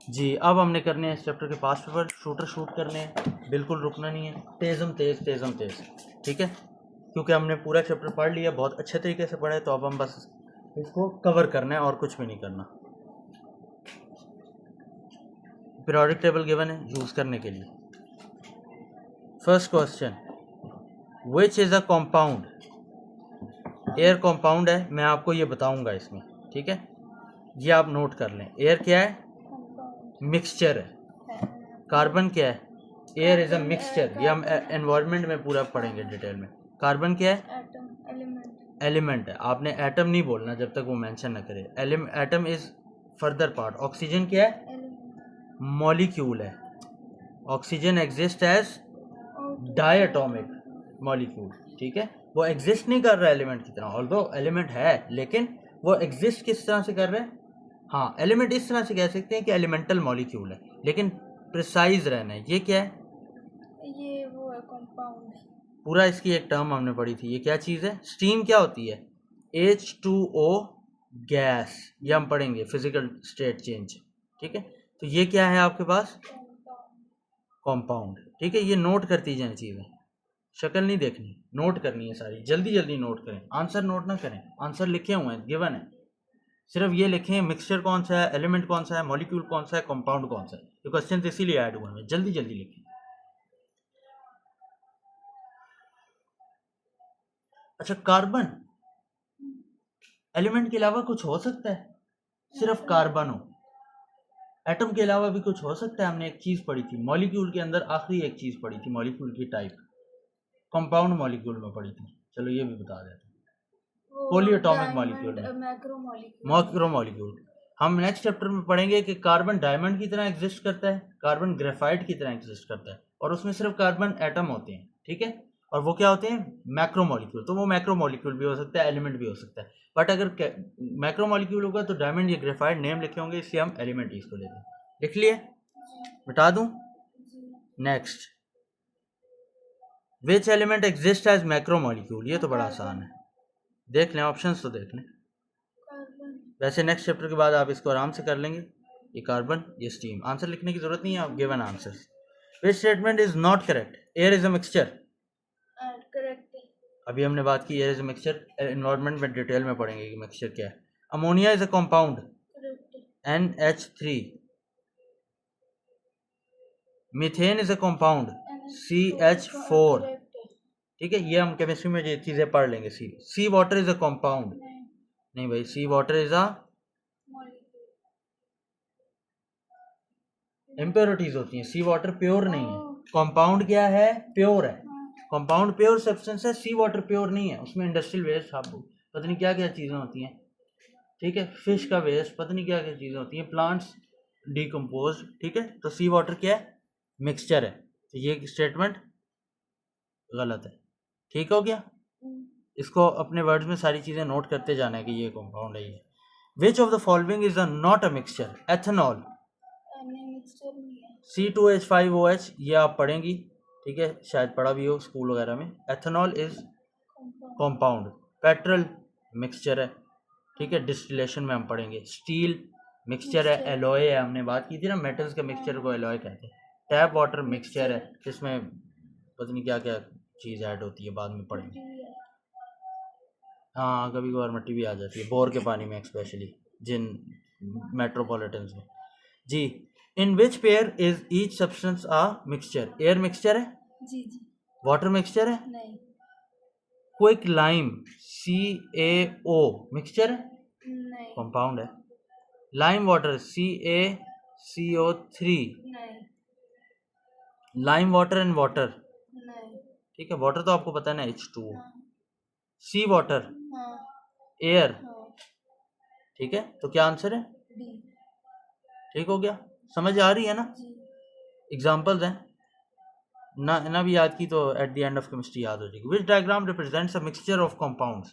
जी, अब हमने करने हैं इस चैप्टर के पास पेपर, शूटर शूट करने हैं, बिल्कुल रुकना नहीं है, तेज़म तेज़, ठीक है। क्योंकि हमने पूरा चैप्टर पढ़ लिया, बहुत अच्छे तरीके से पढ़ा है, तो अब हम बस इसको कवर करना है और कुछ भी नहीं करना। पीरियोडिक टेबल गिवन है यूज़ करने के लिए। First question, which is a compound? Air compound है, मैं आपको ये बताऊंगा इसमें, ठीक है। ये आप नोट कर लें, एयर क्या है? मिक्सचर है। कार्बन क्या है? एयर इज अ मिक्सचर, ये हम एनवायरनमेंट में पूरा पढ़ेंगे डिटेल में। कार्बन क्या है? एलिमेंट है। आपने एटम नहीं बोलना जब तक वो मेंशन न करे। Atom is further part. Oxygen क्या है? मॉलिक्यूल है। Oxygen exist as diatomic molecule, ठीक है। वो एग्जिस्ट नहीं कर रहा है एलिमेंट की तरह, ऑल्दो एलिमेंट है, लेकिन वो एग्जिस्ट किस तरह से कर रहे हैं? हाँ, एलिमेंट इस तरह से कह सकते हैं कि एलिमेंटल मॉलिक्यूल है, लेकिन प्रिसाइज रहना है। ये क्या है? ये वो है कंपाउंड। पूरा इसकी एक टर्म हमने पढ़ी थी, ये क्या चीज़ है? स्टीम क्या होती है? H2O गैस, ये हम पढ़ेंगे फिजिकल स्टेट चेंज, ठीक है। तो ये क्या है आपके पास? कॉम्पाउंड, ठीक है। ये नोट करती जाए चीज़ें, शक्ल नहीं देखनी, नोट करनी है सारी, जल्दी जल्दी नोट करें, आंसर नोट ना करें। आंसर लिखे हुए हैं, गिवन है, सिर्फ ये लिखें मिक्सचर कौन सा है, एलिमेंट कौन सा है, मॉलिक्यूल कौन सा है, कंपाउंड कौन सा है। ये क्वेश्चन तो इसीलिए ऐड हुए हैं, जल्दी जल्दी लिखें। अच्छा, कार्बन एलिमेंट के अलावा कुछ हो सकता है? सिर्फ कार्बन हो? एटम के अलावा भी कुछ हो सकता है? हमने एक चीज पढ़ी थी मॉलिक्यूल के अंदर, आखिरी एक चीज पढ़ी थी मॉलिक्यूल की टाइप, कंपाउंड मॉलिक्यूल में पढ़ी थी। चलो ये भी बता देते हैं। पॉलीएटॉमिक मॉलिक्यूल में मैक्रो मॉलिक्यूल। हम नेक्स्ट चैप्टर में पढ़ेंगे कि कार्बन डायमंड की तरह एग्जिस्ट करता है, कार्बन ग्रेफाइट की तरह एग्जिस्ट करता है, और उसमें सिर्फ कार्बन एटम होते हैं, ठीक है। और वो क्या होते हैं? Macro molecule. तो वो मैक्रो मॉलिक्यूल भी हो सकता है, एलिमेंट भी हो सकता है, बट अगर मैक्रो मॉलिक्यूल होगा तो डायमंड या ग्रेफाइट नेम लिखे होंगे, इसलिए हम एलिमेंट इसको लेते हैं। लिख लिए? बता दूं? Next, which element exist as macro molecule? ये तो बड़ा आसान है, देख लें, ऑप्शंस तो देख लें। वैसे नेक्स्ट चैप्टर के बाद आप इसको आराम से कर लेंगे। ये कार्बन, ये स्टीम। आंसर लिखने की जरूरत नहीं है, आप given answer. Which statement is not correct? Air is a mixture. Correct. अभी हमने बात की air is a mixture, environment में डिटेल में पढ़ेंगे कि मिक्सचर क्या है। Ammonia is a compound, NH3। Methane is a compound, CH4, ठीक है। ये हम केमिस्ट्री में ये चीजें पढ़ लेंगे। सी वाटर इज अ कंपाउंड, नहीं भाई, सी वाटर इज अ इम्प्योरिटीज होती हैं, सी वाटर प्योर नहीं है। कंपाउंड क्या है? प्योर है। कंपाउंड प्योर सब्सटेंस है, सी वाटर प्योर नहीं है, उसमें इंडस्ट्रियल वेस्ट, साबुन, पता नहीं क्या क्या चीज़ें होती हैं, ठीक है। फिश का वेस्ट, पता नहीं क्या क्या चीज़ें होती हैं, प्लांट्स डिकम्पोज, ठीक है। तो सी वाटर क्या है? मिक्सचर है। तो ये स्टेटमेंट गलत है, ठीक हो गया। इसको अपने वर्ड्स में सारी चीज़ें नोट करते जाना है कि ये कंपाउंड है ये। Which of the following is not a mixture? Ethanol, C2H5OH, ये आप पढ़ेंगी, ठीक है, शायद पढ़ा भी हो स्कूल वगैरह में। Ethanol is compound. Petrol mixture है, ठीक है, डिस्टिलेशन में हम पढ़ेंगे। स्टील मिक्सचर है, एलॉय है, हमने बात की थी ना, मेटल्स के मिक्सचर को एलॉय कहते हैं। टैप वाटर मिक्सचर है, जिसमें पता नहीं क्या क्या चीज़ ऐड होती है, बाद में पढ़ेंगे। हाँ, कभी कभार मिट्टी भी आ जाती है, बोर के पानी में स्पेशली, जिन मेट्रोपॉलिटन्स में। जी, in which pair is each substance a mixture? Air mixture है? जी। वाटर मिक्सचर है? नहीं। क्विक लाइम, CaO मिक्सचर है? नहीं। कंपाउंड है। Lime water, CaCO3। नहीं। लाइम वाटर एंड वाटर, नहीं। ठीक है, वाटर तो आपको पता है ना, H2O। सी वाटर, हाँ। एयर, हाँ। ठीक है। तो क्या आंसर है? डी। ठीक हो गया, समझ आ रही है ना? एग्जाम्पल्स हैं ना भी याद की तो at the end of chemistry याद हो जाएगी। Which diagram represents a mixture of compounds?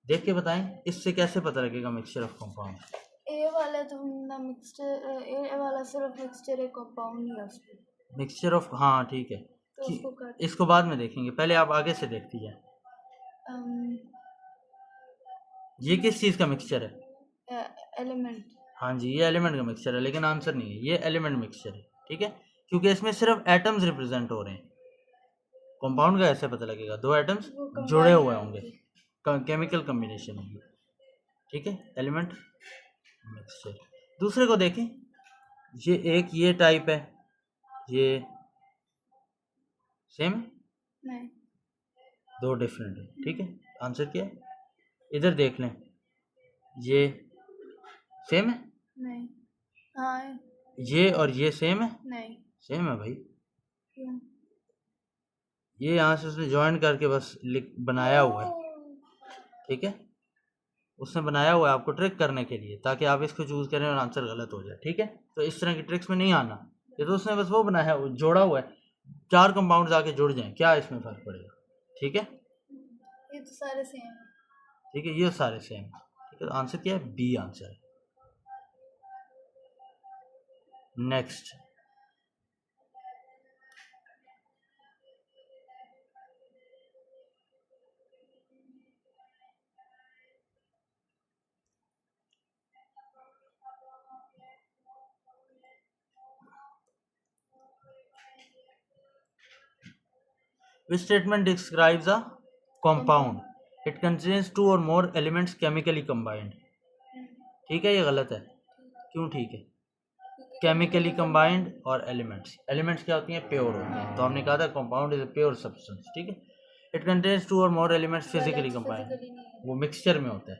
देख के बताएं, इससे कैसे पता लगेगा मिक्सचर ऑफ कंपाउंड्स? ए वाला तो ना मिक्सचर, ए वाला सिर्फ मिक्सचर है, कंपाउंड नहीं है उसमें। मिक्सचर ऑफ, हाँ ठीक है, तो इसको बाद में देखेंगे, पहले आप आगे से देखती जाए। ये किस चीज़ का मिक्सचर है? एलिमेंट। हाँ जी, ये एलिमेंट का मिक्सचर है, लेकिन आंसर नहीं है, ये एलिमेंट मिक्सचर है, ठीक है, क्योंकि इसमें सिर्फ एटम्स रिप्रेजेंट हो रहे हैं। कंपाउंड का ऐसे पता लगेगा, दो एटम्स वो जुड़े combine हुए है होंगे, उनकी। केमिकल कम्बिनेशन होगी, ठीक है, एलिमेंट मिक्सचर। दूसरे को देखें, ये एक ये टाइप है, ये सेम है, नहीं दो डिफरेंट है, ठीक है, आंसर क्या है? इधर देख लें, ये सेम है, नहीं हाँ है। ये और ये सेम है, नहीं सेम है भाई, क्यों? ये यहाँ से उसने ज्वाइन करके बस बनाया हुआ है, ठीक है, उसने बनाया हुआ है आपको ट्रिक करने के लिए, ताकि आप इसको चूज करें और आंसर गलत हो जाए, ठीक है, तो इस तरह की ट्रिक्स में नहीं आना, ये तो उसने बस वो बनाया है, जोड़ा हुआ है, चार कंपाउंड्स आके जुड़ जाएं, क्या इसमें फर्क पड़ेगा, ठीक है, ये तो सारे सेम है। ठीक है, ये सारे सेम, ठीक है, आंसर क्या है? बी आंसर है। Next, which statement describes a compound? It contains two or more elements chemically combined. ठीक है, ये गलत है, क्यों ठीक है? केमिकली कंबाइंड और एलिमेंट्स, एलिमेंट्स क्या होती हैं? प्योर होती हैं, तो हमने कहा था compound is a pure substance, ठीक है। इट कंटेन्स टू और मोर एलिमेंट्स फिजिकली कंबाइंड, वो मिक्सचर में होता है,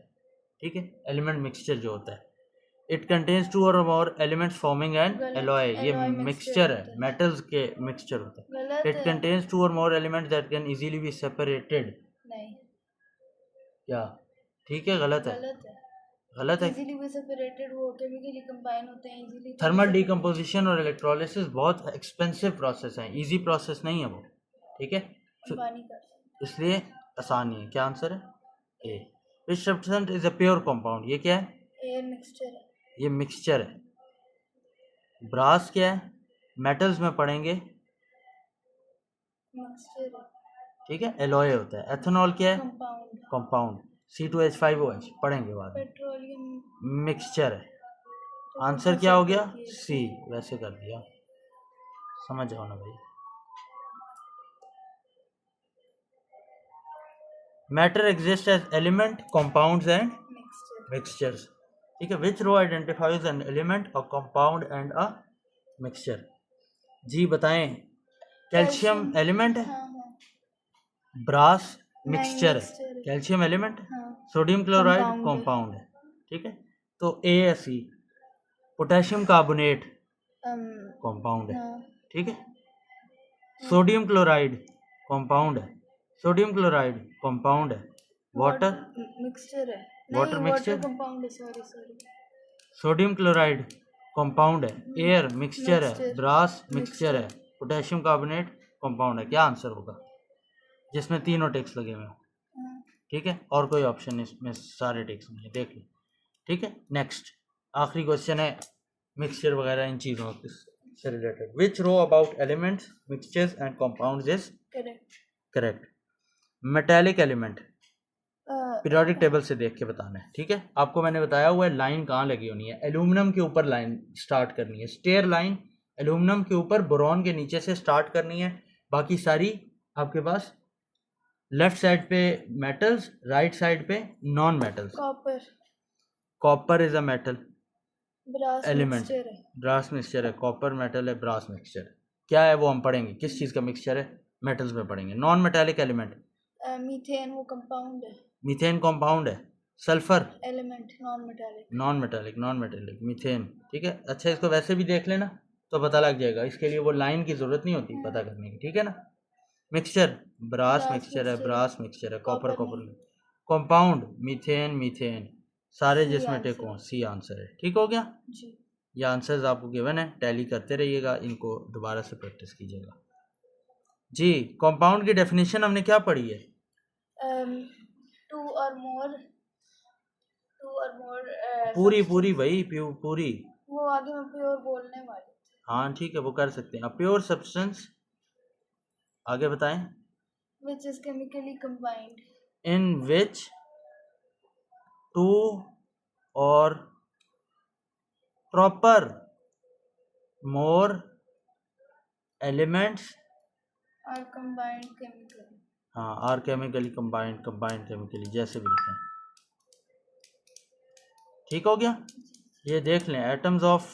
ठीक है, एलिमेंट मिक्सचर जो होता है। इट कंटेन्स टू और more elements forming an alloy, ये मिक्सचर है, मेटल्स के मिक्सचर होता है। गलत इट है। कंटेन्स टू और more elements that can easily be separated, नहीं क्या ठीक है? गलत है, गलत है। गलत है। इजीली भी सेपरेटेड वो केमिकली कंबाइन होते हैं इजीली। थर्मल डिकम्पोजिशन और इलेक्ट्रोलिसिस बहुत एक्सपेंसिव प्रोसेस है, इजी प्रोसेस नहीं है वो, ठीक है, कंबाइन कर सकते इसलिए आसान नहीं है। क्या आंसर है? A. Which substance is a pure compound, ये क्या है? हैं। एयर मिक्सचर है। ये मिक्सचर है। ब्रास क्या है? मेटल्स में पढ़ेंगे, मिक्सचर है। ठीक है, एलॉय होता है। एथेनॉल क्या है? कंपाउंड। कंपाउंड। C2H5OH पढ़ेंगे बाद में। पेट्रोलियम। मिक्सचर है। तो आंसर क्या हो गया? सी, वैसे कर दिया, समझ जाओ ना भाई। Matter exist as element, compounds and mixture. Mixtures, ठीक है। Which row identifies an element, a compound and a mixture? जी बताएं। कैल्शियम एलिमेंट है, हाँ हाँ। ब्रास नहीं, मिक्सचर mixture है, है। कैल्शियम एलिमेंट, हाँ सोडियम क्लोराइड Compound है। कंपाउंड है, ठीक है, तो ASE पोटेशियम कार्बोनेट कंपाउंड है, हाँ ठीक है। सोडियम क्लोराइड कंपाउंड है, सोडियम क्लोराइड कंपाउंड है। वाटर मिक्सचर है। वाटर नहीं मिक्सचर, वाटर कंपाउंड है। Sorry sorry. Sodium chloride compound है, एयर मिक्सचर है, Mixture, ब्रास मिक्सचर mixture। है, पोटेशियम कार्बोनेट कंपाउंड है। क्या आंसर होगा जिसमें तीनों टेक्स लगे हुए हैं? हाँ, ठीक है, और कोई ऑप्शन इसमें सारे टेक्स नहीं है, देख लो, ठीक है। नेक्स्ट, आखिरी क्वेश्चन है मिक्सचर वगैरह इन चीज़ों से related. Which row about elements, mixtures and compounds is correct. Correct? Metallic element periodic table से देख के बताना है, ठीक है। आपको मैंने बताया हुआ है लाइन कहाँ लगी होनी है, एल्यूमिनियम के ऊपर लाइन स्टार्ट करनी है, स्टेयर लाइन एल्यूमिनियम के ऊपर बोरॉन के नीचे से स्टार्ट करनी है। बाकी सारी आपके पास लेफ्ट साइड पे मेटल्स, राइट साइड पे non metals. Copper. Copper is a metal brass element, mixture है। ब्रास मिक्सचर है, कॉपर मेटल है, ब्रास मिक्सचर क्या है वो हम पढ़ेंगे, किस चीज़ का मिक्सचर है, मेटल्स में पढ़ेंगे। नॉन मेटेलिक एलिमेंट, मीथेन वो कंपाउंड है। मीथेन कंपाउंड है, sulphur element non metallic. Non metallic, non metallic methane, ठीक है। अच्छा, इसको वैसे भी देख लेना तो पता लग जाएगा, इसके लिए वो लाइन की जरूरत नहीं होती पता करने की, ठीक है ना। मिक्सचर, ब्रास मिक्सचर है, ब्रास मिक्सचर है, copper copper. Compound, methane methane, सारे जिसमें टेक हो, सी आंसर है, ठीक हो गया जी। ये आंसर्स आपको गिवन है, टैली करते रहिएगा, इनको दोबारा से प्रैक्टिस कीजिएगा। जी, कंपाउंड की डेफिनेशन हमने क्या पढ़ी है? टू और मोर पूरी पूरी भाई, पूरी। वो आगे मैं प्योर बोलने वाली थी। हाँ ठीक है, वो कर सकते हैं। प्योर सब्सटेंस, आगे बताएं। Which is chemically combined in which two और प्रॉपर मोर एलिमेंट्स और कंबाइंड केमिकल, हाँ आर केमिकली कंबाइंड केमिकली जैसे भी लिखें, ठीक हो गया। ये देख लें एटम्स ऑफ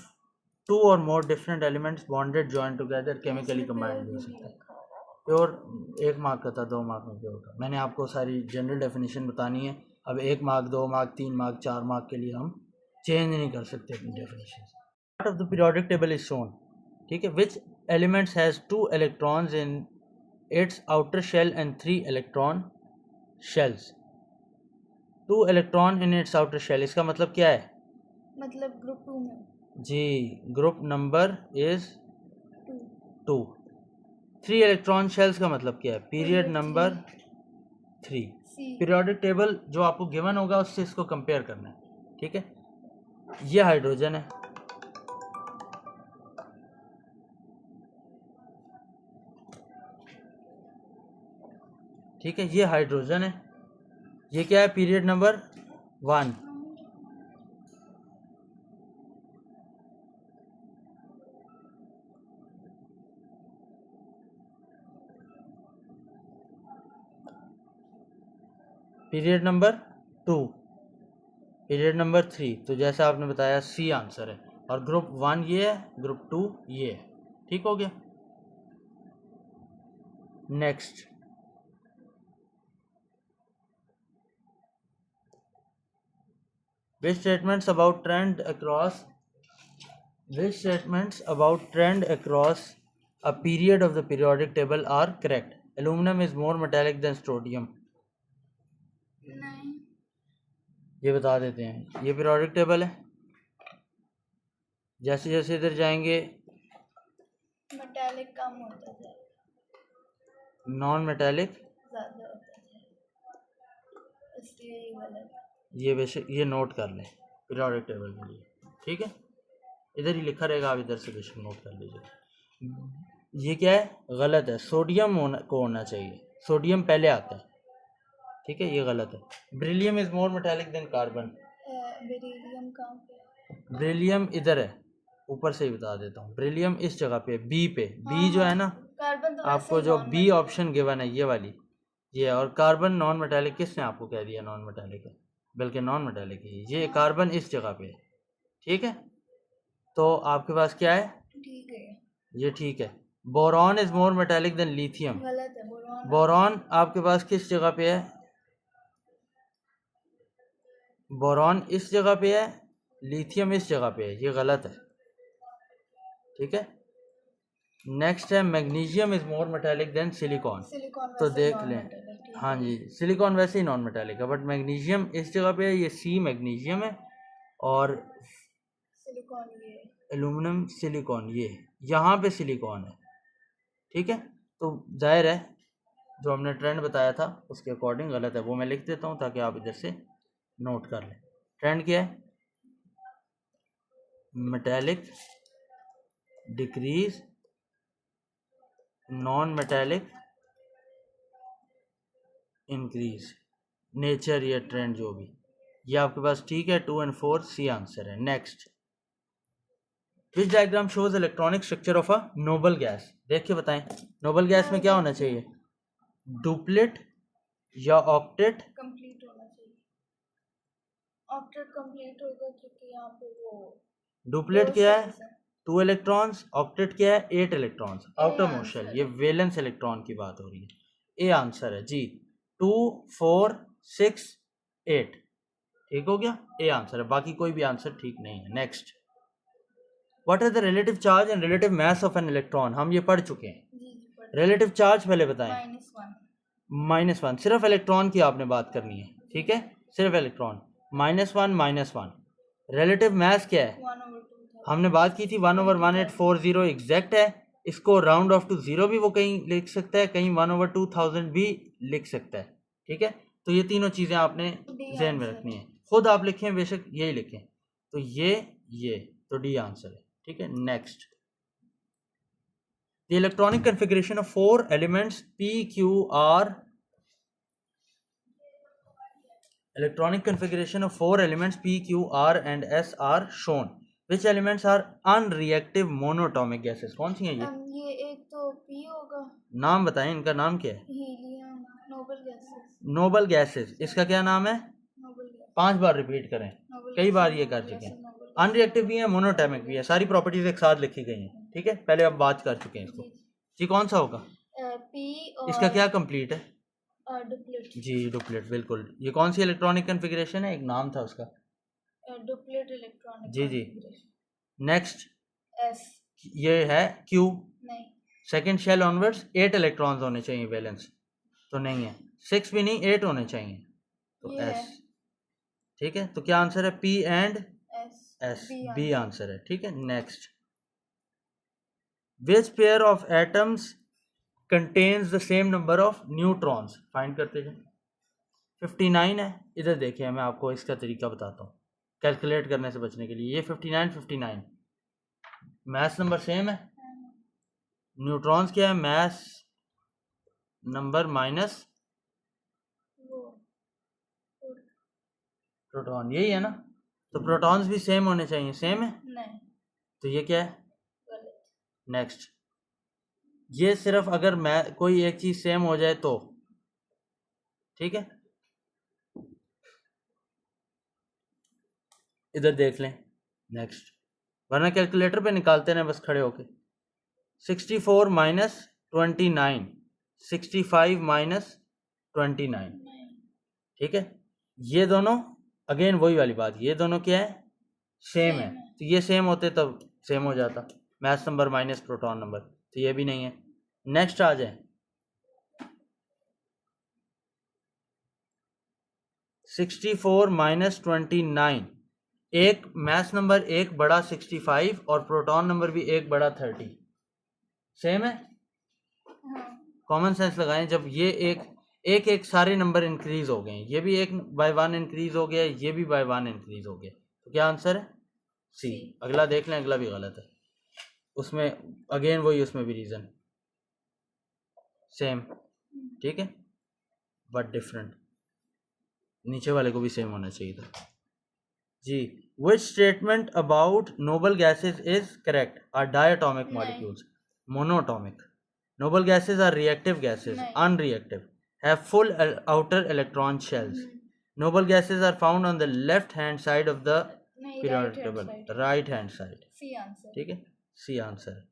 2 और more different elements bonded join together chemically combined भी हो सकता है। प्योर 1 मार्क का था, 2 मार्क में प्योर का। मैंने आपको सारी जनरल डेफिनेशन बतानी है। अब 1 मार्क 2 मार्क 3 मार्क 4 मार्क के लिए हम चेंज नहीं कर सकते अपनी definition. Part of the periodic table is shown, ठीक है, which elements has 2 electrons in its outer shell and 3 electron shells. 2 electron in its outer shell, इसका मतलब क्या है? मतलब ग्रुप 2 में जी, group number is 2, 2। 3 electron shells का मतलब क्या है? Period number 3। पीरियोडिक टेबल जो आपको गिवन होगा उससे इसको कंपेयर करना है, ठीक है। ये हाइड्रोजन है, ठीक है, ये हाइड्रोजन है। ये क्या है? Period number 1। Period number 2, period number 3। तो जैसे आपने बताया सी आंसर है। और ग्रुप 1 ये है, ग्रुप 2 ये है, ठीक हो गया। Next, which statements about trend across a period of the periodic table are correct? Aluminum is more metallic than strontium. नहीं, ये बता देते हैं। ये पीरियोडिक टेबल है, जैसे जैसे इधर जाएंगे मेटालिक कम होता है, नॉन मेटालिक ज़्यादा होता है, इसलिए ये गलत है। ये बेशक ये नोट कर लें पीरियोडिक टेबल के लिए, ठीक है। इधर ही लिखा रहेगा, आप इधर से बेशक नोट कर लीजिए। ये क्या है? गलत है, सोडियम को होना चाहिए, सोडियम पहले आता है, ठीक है, ये गलत है। Beryllium is more metallic than carbon. Beryllium कहाँ पे है? ब्रिलियम इधर है, ऊपर से ही बता देता हूँ। ब्रिलियम इस जगह पे, बी पे, बी जो है ना, कार्बन तो आपको जो बी ऑप्शन गिवन है ये वाली, ये। और कार्बन नॉन मेटालिक, किसने आपको कह दिया नॉन मेटालिक है? बल्कि नॉन मेटालिक है ये। कार्बन इस जगह पे है, ठीक है। तो आपके पास क्या है? ठीक है, ये ठीक है। Boron is more metallic than lithium. गलत है। बोरॉन बोरॉन आपके पास किस जगह पे है? बोरॉन इस जगह पे है, लिथियम इस जगह पे है, ये गलत है, ठीक है। नेक्स्ट है magnesium is more metallic than silicon. तो देख लें, हाँ जी, सिलिकॉन वैसे ही नॉन मेटालिक है, बट मैग्नीशियम इस जगह पे है, ये सी मैग्नीशियम है, और सिलिकॉन ये एल्यूमिनियम सिलिकॉन ये यहाँ पे सिलिकॉन है, ठीक है। तो जाहिर है जो हमने ट्रेंड बताया था उसके अकॉर्डिंग गलत है, वो मैं लिख देता हूँ ताकि आप इधर से नोट कर लें। ट्रेंड क्या है? Metallic decrease, non metallic increase, nature या ट्रेंड जो भी, ये आपके पास ठीक है। 2 और 4 सी आंसर है। Next, which diagram shows electronic structure of a noble gas? देख के बताएं, नोबल गैस में क्या होना चाहिए? डुप्लेट या ऑक्टेट? कंप्लीट होना चाहिए। ऑक्टेट कंप्लीट होगा क्योंकि यहाँ पे वो डुप्लेट क्या है? 2 इलेक्ट्रॉन्स। ऑक्टेट क्या है? 8 इलेक्ट्रॉन्स आउटर मोस्ट शेल। ये वैलेंस इलेक्ट्रॉन की बात हो रही है। ए आंसर है जी। 2 4 6 8, ठीक हो गया, ए आंसर है। बाकी कोई भी आंसर ठीक नहीं है। Next, what are the relative charge and relative mass of an electron? हम ये पढ़ चुके हैं। रिलेटिव चार्ज पहले बताएं। -1। सिर्फ इलेक्ट्रॉन की आपने बात करनी है, ठीक है, सिर्फ इलेक्ट्रॉन। -1 रिलेटिव मास क्या है? 1/2 हमने बात की थी 1/1840 एग्जैक्ट है। इसको राउंड ऑफ टू 0 भी वो कहीं लिख सकता है, कहीं 1/2000 भी लिख सकता है, ठीक है। तो ये तीनों चीज़ें आपने ध्यान में रखनी है। खुद आप लिखें, बेशक यही लिखें। तो ये तो डी आंसर है, ठीक है। Next, the electronic configuration of 4 elements PQR, electronic configuration of 4 elements P, Q, R and S are shown. Which elements are unreactive monatomic gases? कौन सी हैं ये? ये एक तो पी होगा, नाम बताएं, इनका नाम क्या है? Helium, noble gases, noble gases. इसका क्या नाम है? नोबल गैस, 5 बार रिपीट करें, नोबल कई बार गैसेस, ये कर नोबल चुके गैसेस, हैं। नोबल अनरिएक्टिव भी है, मोनोटॉमिक भी है, सारी प्रॉपर्टीज एक साथ लिखी गई हैं, ठीक है? पहले अब बात कर चुके हैं इसको। जी कौन सा होगा? पी इसका और क्या कंप्लीट है? डुप्लेट, जी डुप्लेट, बिल्कुल। ये कौन सी इलेक्ट्रॉनिक कन्फिग्रेशन है? एक नाम था उसका। डुप्लेट इलेक्ट्रॉनिक जी जी। कॉन्फ़िगरेशन। नेक्स्ट एस, ये है क्यू। नहीं, सेकेंड शेल ऑनवर्ड्स 8 इलेक्ट्रॉन्स होने चाहिए वैलेंस, तो नहीं है। 6 भी नहीं, 8 होने चाहिए, तो ये एस। है ठीक है, तो क्या आंसर है? P and S, S, B B answer है, ठीक है। Next, which pair of atoms contains the same number of neutrons? Find करते जाए। 59 है, इधर देखिए मैं आपको इसका तरीका बताता हूँ कैलकुलेट करने से बचने के लिए। ये 59 59 मैथ्स नंबर सेम है, न्यूट्रॉन्स क्या है? मैथ्स नंबर माइनस वो प्रोटॉन, यही है ना? तो प्रोटॉन्स भी सेम होने चाहिए, सेम है, नहीं, तो ये क्या है? गलत, नेक्स्ट, ये सिर्फ अगर मैं कोई एक चीज सेम हो जाए तो, ठीक है? इधर देख लें। नेक्स्ट, वरना कैलकुलेटर पे निकालते रहें बस खड़े होके। 64 माइनस 29, 65 माइनस 29, ठीक है? ये दोनों अगेन वही वाली बात, ये दोनों क्या है? सेम है, तो ये सेम होते तब सेम हो जाता, maths number minus proton number, तो ये भी नहीं है। नेक्स्ट आ जाए, 64 माइनस 29, एक मैथ्स नंबर एक बड़ा 65 और प्रोटॉन नंबर भी एक बड़ा 30, सेम है। कॉमन सेंस लगाएं, जब ये एक एक सारे नंबर इंक्रीज हो गए, ये भी एक बाय 1 इंक्रीज हो गया, ये भी बाय 1 इंक्रीज हो गया, तो क्या आंसर है? सी। अगला देख लें, अगला भी गलत है, उसमें अगेन वही, उसमें भी रीजन सेम, ठीक है, बट डिफरेंट। नीचे वाले को भी सेम होना चाहिए था जी। Which statement about noble gases is correct? Are diatomic molecules monatomic? Noble gases are reactive gases, unreactive, have full outer electron shells. Noble gases are found on the left hand side of the periodic table, right hand side. C answer, ठीक है, C answer है।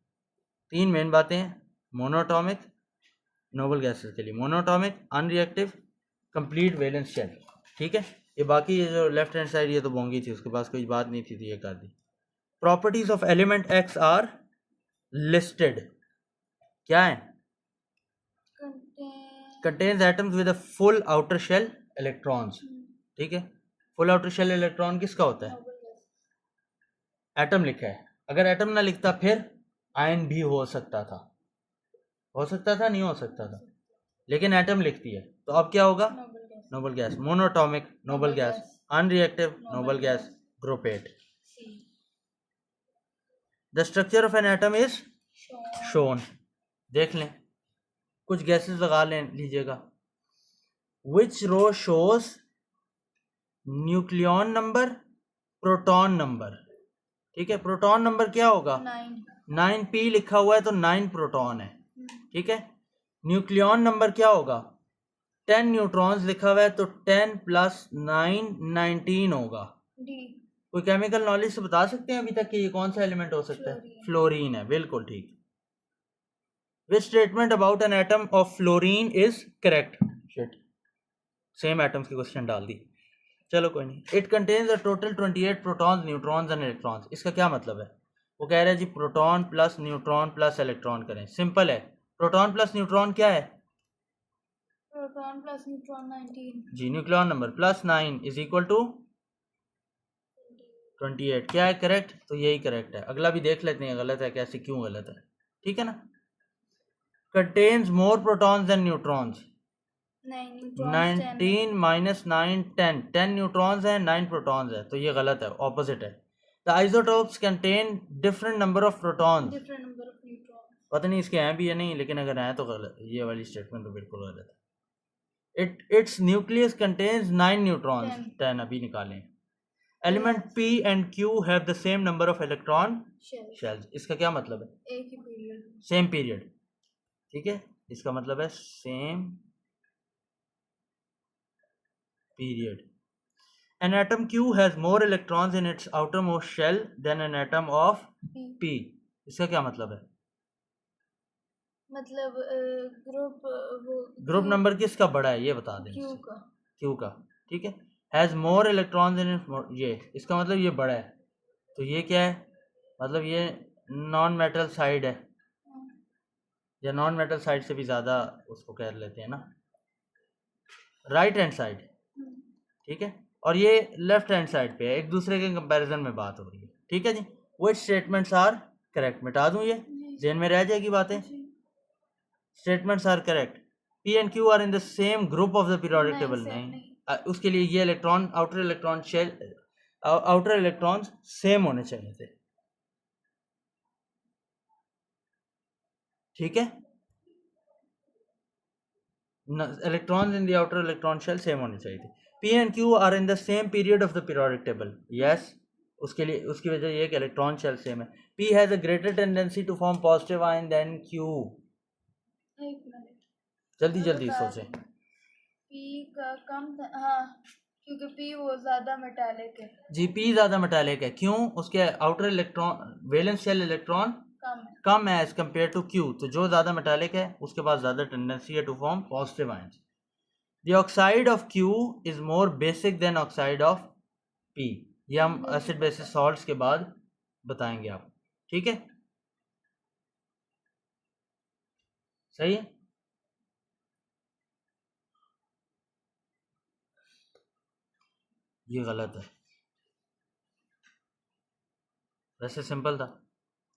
3 main बातें हैं monoatomic Nobel gases के लिए, monatomic, unreactive, complete valence shell, ठीक है। ये बाकी ये जो लेफ्ट हैंड साइड ये तो बोंगी थी, उसके पास कोई बात नहीं थी तो ये कर दी। Properties of element X are listed, क्या है? Contains atoms with a full outer shell electrons, ठीक है। फुल आउटर शेल इलेक्ट्रॉन किसका होता है? एटम लिखा है, अगर एटम ना लिखता फिर आयन भी हो सकता था, नहीं हो सकता था, लेकिन एटम लिखती है, तो अब क्या होगा? Noble gas. Monatomic noble gas, unreactive noble gas, group 8। The structure of an atom is shown, देख लें, कुछ गैसेस लगा लें लीजिएगा। Which row shows nucleon number, proton number, ठीक है। प्रोटॉन नंबर क्या होगा? 9 पी लिखा हुआ है तो 9 प्रोटॉन है, ठीक है। न्यूक्लियॉन नंबर क्या होगा? 10 न्यूट्रॉन्स लिखा हुआ है तो 10 प्लस 9 19 होगा। कोई केमिकल नॉलेज से बता सकते हैं अभी तक कि ये कौन सा एलिमेंट हो सकता है? फ्लोरीन है, बिल्कुल ठीक। Which statement about an atom of fluorine is correct? Shit, same atoms के क्वेश्चन डाल दी, चलो कोई नहीं। It contains a total 28 protons, neutrons and electrons, इसका क्या मतलब है? वो कह रहा है जी proton plus neutron plus electron करें, सिंपल है। प्रोटॉन प्लस न्यूट्रॉन क्या है? प्रोटॉन प्लस न्यूट्रॉन 19 जी, nucleon number plus 9 is equal to 28, क्या है करेक्ट? तो यही करेक्ट है। अगला भी देख लेते हैं गलत है कैसे, क्यों गलत है, ठीक है ना। Contains more protons than neutrons, 19 minus 9 10, 10 neutrons हैं 9 प्रोटॉन्स है, तो ये गलत है, ऑपोजिट है। The isotopes contain different number of protons, पता नहीं इसके हैं भी या नहीं, लेकिन अगर हैं तो गलत, ये वाली स्टेटमेंट तो बिल्कुल गलत है। इट्स न्यूक्लियस कंटेन्स 9 न्यूट्रॉन्स, 10 अभी निकालें। Element P and Q have the same number of electron shell shells. इसका क्या मतलब है? एक ही पीरियड सेम पीरियड, ठीक है, इसका मतलब है same period. An atom Q has more electrons in its outermost shell than an atom of P। इसका क्या मतलब है? मतलब ग्रुप वो ग्रुप नंबर किसका बड़ा है ये बता दें। क्यू का Q का, ठीक है। Has more electrons in it, ये इसका मतलब ये बड़ा है, तो ये क्या है? मतलब ये नॉन मेटल साइड है, या नॉन मेटल साइड से भी ज़्यादा उसको कह लेते हैं ना, राइट हैंड साइड, ठीक है। और ये लेफ्ट हैंड साइड पे है, एक दूसरे के कंपैरिजन में बात हो रही है, ठीक है जी। व्हिच स्टेटमेंट्स आर करेक्ट, मिटा दूं ये, जेन में रह जाएगी बातें। Statements are correct. P and Q are in the same group of the periodic table, नहीं, उसके लिए ये electron outer electron shell outer electrons same होने चाहिए थे, ठीक है। Electrons in the outer electron shell same होने चाहिए थे। P and Q are in the same period of the periodic table, yes। उसके लिए उसकी वजह ये है कि इलेक्ट्रॉन शेल सेम है। P has a greater tendency to form positive ion than Q। एक मिनट जल्दी जल्दी सोचें। पी का कम हाँ, क्योंकि पी वो ज़्यादा मेटालिक है जी, P ज़्यादा मेटालिक है, क्यों? उसके outer electron valence shell electron कम है एज कम्पेयर टू Q, तो जो ज़्यादा मेटालिक है उसके पास ज़्यादा टेंडेंसी है to form positive ions. The oxide of Q is more basic than oxide of P। ये हम एसिड बेसिस सॉल्ट्स के बाद बताएंगे आप, ठीक है, सही है। ये गलत है, वैसे सिंपल था,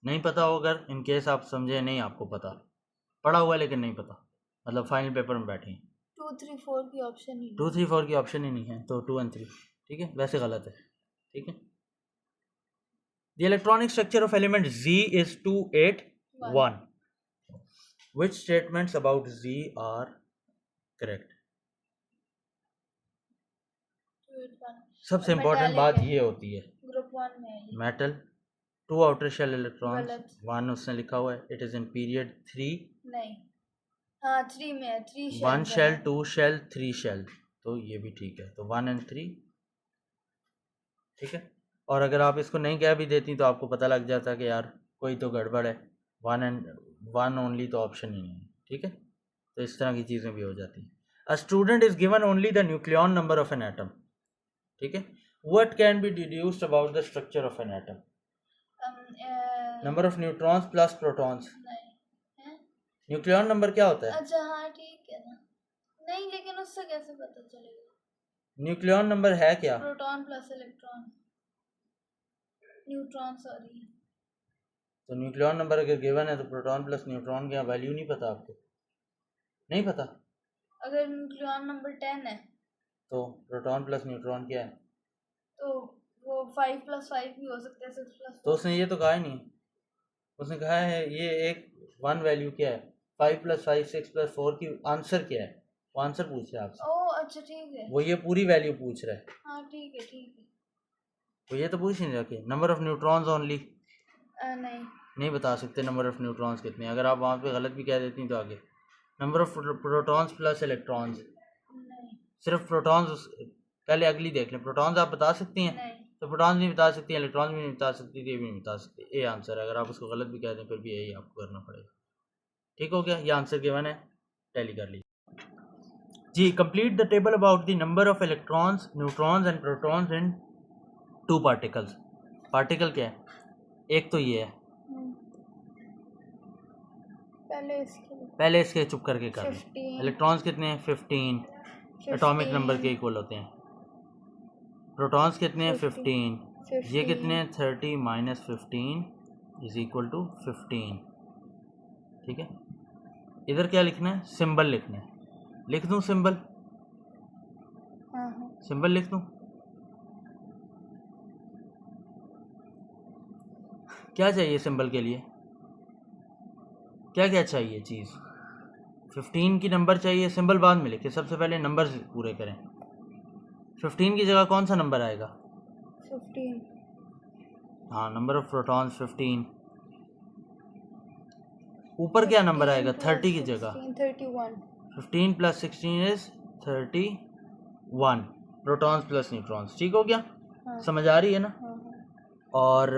नहीं पता हो अगर इन केस आप समझे नहीं, आपको पता पढ़ा हुआ है लेकिन नहीं पता, मतलब फाइनल पेपर में बैठे हैं। 2 3 4 की ऑप्शन ही 2 3 4 की ऑप्शन ही नहीं है, तो 2 and 3, ठीक है, वैसे गलत है, ठीक है। The electronic structure of element Z is 2 8 1। Which statements about Z are correct? सबसे इम्पोर्टेंट बात ये होती है, ग्रुप 1 में मेटल 2 आउटर शेल इलेक्ट्रॉन्स, 1 उसने लिखा हुआ है, इट इज इन पीरियड 3, नहीं, हाँ 3 में है, 3 शेल 1 शेल 2 शेल 3 शेल, तो ये भी ठीक है, तो 1 and 3, ठीक है। और अगर आप इसको नहीं कह भी देती तो आपको पता लग जाता कि यार कोई तो गड़बड़ है, 1 and 1 ओनली तो ऑप्शन ही नहीं है, ठीक है। तो इस तरह की चीज़ें भी हो जाती हैं। A student is given only the nucleon number of an atom, ठीक है। What can be deduced about the structure of an atom? Number of neutrons plus protons. Nucleon number क्या होता है? अच्छा हाँ ठीक है ना, नहीं लेकिन उससे कैसे पता चलेगा? न्यूक्लियन नंबर है क्या? Proton plus electron, neutron sorry. तो न्यूक्लियन नंबर अगर गिवन है तो प्रोटॉन प्लस न्यूट्रॉन का वैल्यू नहीं पता आपको? नहीं पता? अगर न्यूक्लियन नंबर 10 है तो प्रोटॉन प्लस न्यूट्रॉन क्या है? तो वो 5 + 5 भी हो सकता है, 6 + 4। तो उसने ये तो कहा ही नहीं, उसने कहा है ये एक 1 वैल्यू क्या है, 5 + 5 6 + 4 की आंसर क्या है, वो आंसर पूछ रहा है आपसे। ओह अच्छा ठीक है, वो ये पूरी वैल्यू पूछ रहा है। हाँ ठीक है ठीक है। वो ये तो पूछ नहीं रहा कि नंबर ऑफ न्यूट्रॉन्स ओनली, नहीं बता सकते नंबर ऑफ न्यूट्रॉन्स कितने, अगर आप वहाँ पे गलत भी कह देती तो आगे number of protons plus electrons, सिर्फ प्रोटॉन्स, पहले अगली देख लें, प्रोटॉन्स आप बता सकती हैं? तो प्रोटॉन्स नहीं बता सकती, इलेक्ट्रॉन्स भी नहीं बता सकती, ये भी नहीं बता सकती, ये आंसर है। अगर आप उसको गलत भी कह दें फिर भी यही आपको करना पड़ेगा, ठीक हो गया, ये आंसर गिवन है, टैली कर लीजिए जी। Complete the table about the number of electrons neutrons and protons in 2 particles. Particle क्या है? एक तो ये है, पहले इसके चुप करके कर लें। इलेक्ट्रॉन्स कितने हैं? 15 एटॉमिक नंबर के इक्वल होते हैं। प्रोटॉन्स कितने हैं? 15। ये कितने हैं? 30 - 15 = 15, ठीक है। इधर क्या लिखना है? सिंबल लिखना है, लिख दूं सिंबल? सिंबल लिख दूं? क्या चाहिए सिंबल के लिए? क्या क्या चाहिए चीज़? 15 की नंबर चाहिए, सिंबल बाद में लिखे, सबसे पहले नंबर पूरे करें। 15 की जगह कौन सा नंबर आएगा? 15. हाँ, नंबर ऑफ प्रोटॉन्स 15। ऊपर क्या नंबर आएगा 30 की जगह? 31. 15 plus 16 is 31 protons plus neutrons. ठीक हो गया? हाँ. समझ आ रही है ना? हाँ. और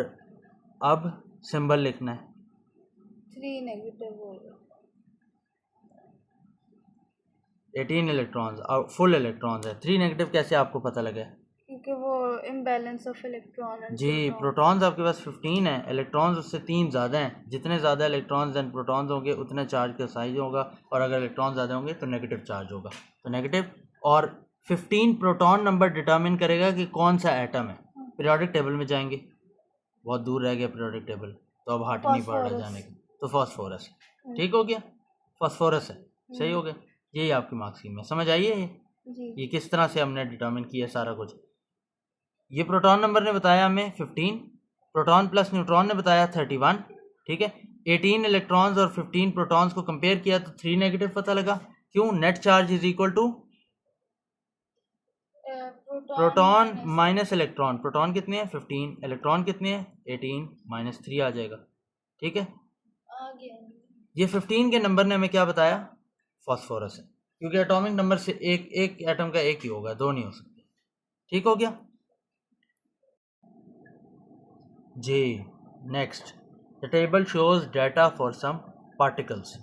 अब सिंबल लिखना है। 3 नेगेटिव होगा. 18 इलेक्ट्रॉन्स और फुल इलेक्ट्रॉन्स है। 3 नेगेटिव कैसे आपको पता लगा? क्योंकि वो इम्बैलेंस ऑफ इलेक्ट्रॉन एंड जी, प्रोटॉन्स आपके पास 15 है, इलेक्ट्रॉन्स उससे 3 ज़्यादा हैं। जितने ज़्यादा इलेक्ट्रॉन्स एंड प्रोटॉन्स होंगे उतने चार्ज का साइज होगा, और अगर इलेक्ट्रॉन ज़्यादा होंगे तो नेगेटिव चार्ज होगा। तो नेगेटिव और 15 प्रोटॉन नंबर डिटर्मिन करेगा कि कौन सा एटम है। पीरियोडिक टेबल में जाएंगे, बहुत दूर रह गया पीरियोडिक टेबल, तो अब हाथ नहीं पड़ रहा जाने का। तो फॉस्फोरस, ठीक हो गया, फॉस्फोरस है, सही हो गया। यही आपकी मार्क्स स्कीम है। समझ आई है ये किस तरह से हमने डिटर्मिन किया सारा कुछ। ये प्रोटॉन नंबर ने बताया हमें 15, प्रोटॉन प्लस न्यूट्रॉन ने बताया 31, ठीक है। 18 इलेक्ट्रॉन्स और 15 प्रोटॉन्स को कंपेयर किया तो 3 नेगेटिव पता लगा। क्यों? Net charge is equal to proton minus electron. Proton कितने हैं? 15, इलेक्ट्रॉन कितने हैं? 18, माइनस 3 आ जाएगा, ठीक है। ये 15 के नंबर ने हमें क्या बताया? फॉस्फोरस है, क्योंकि एटॉमिक नंबर से एक एटम का एक ही होगा, दो नहीं हो सकते। ठीक हो गया जी। Next, the table shows data for some particles.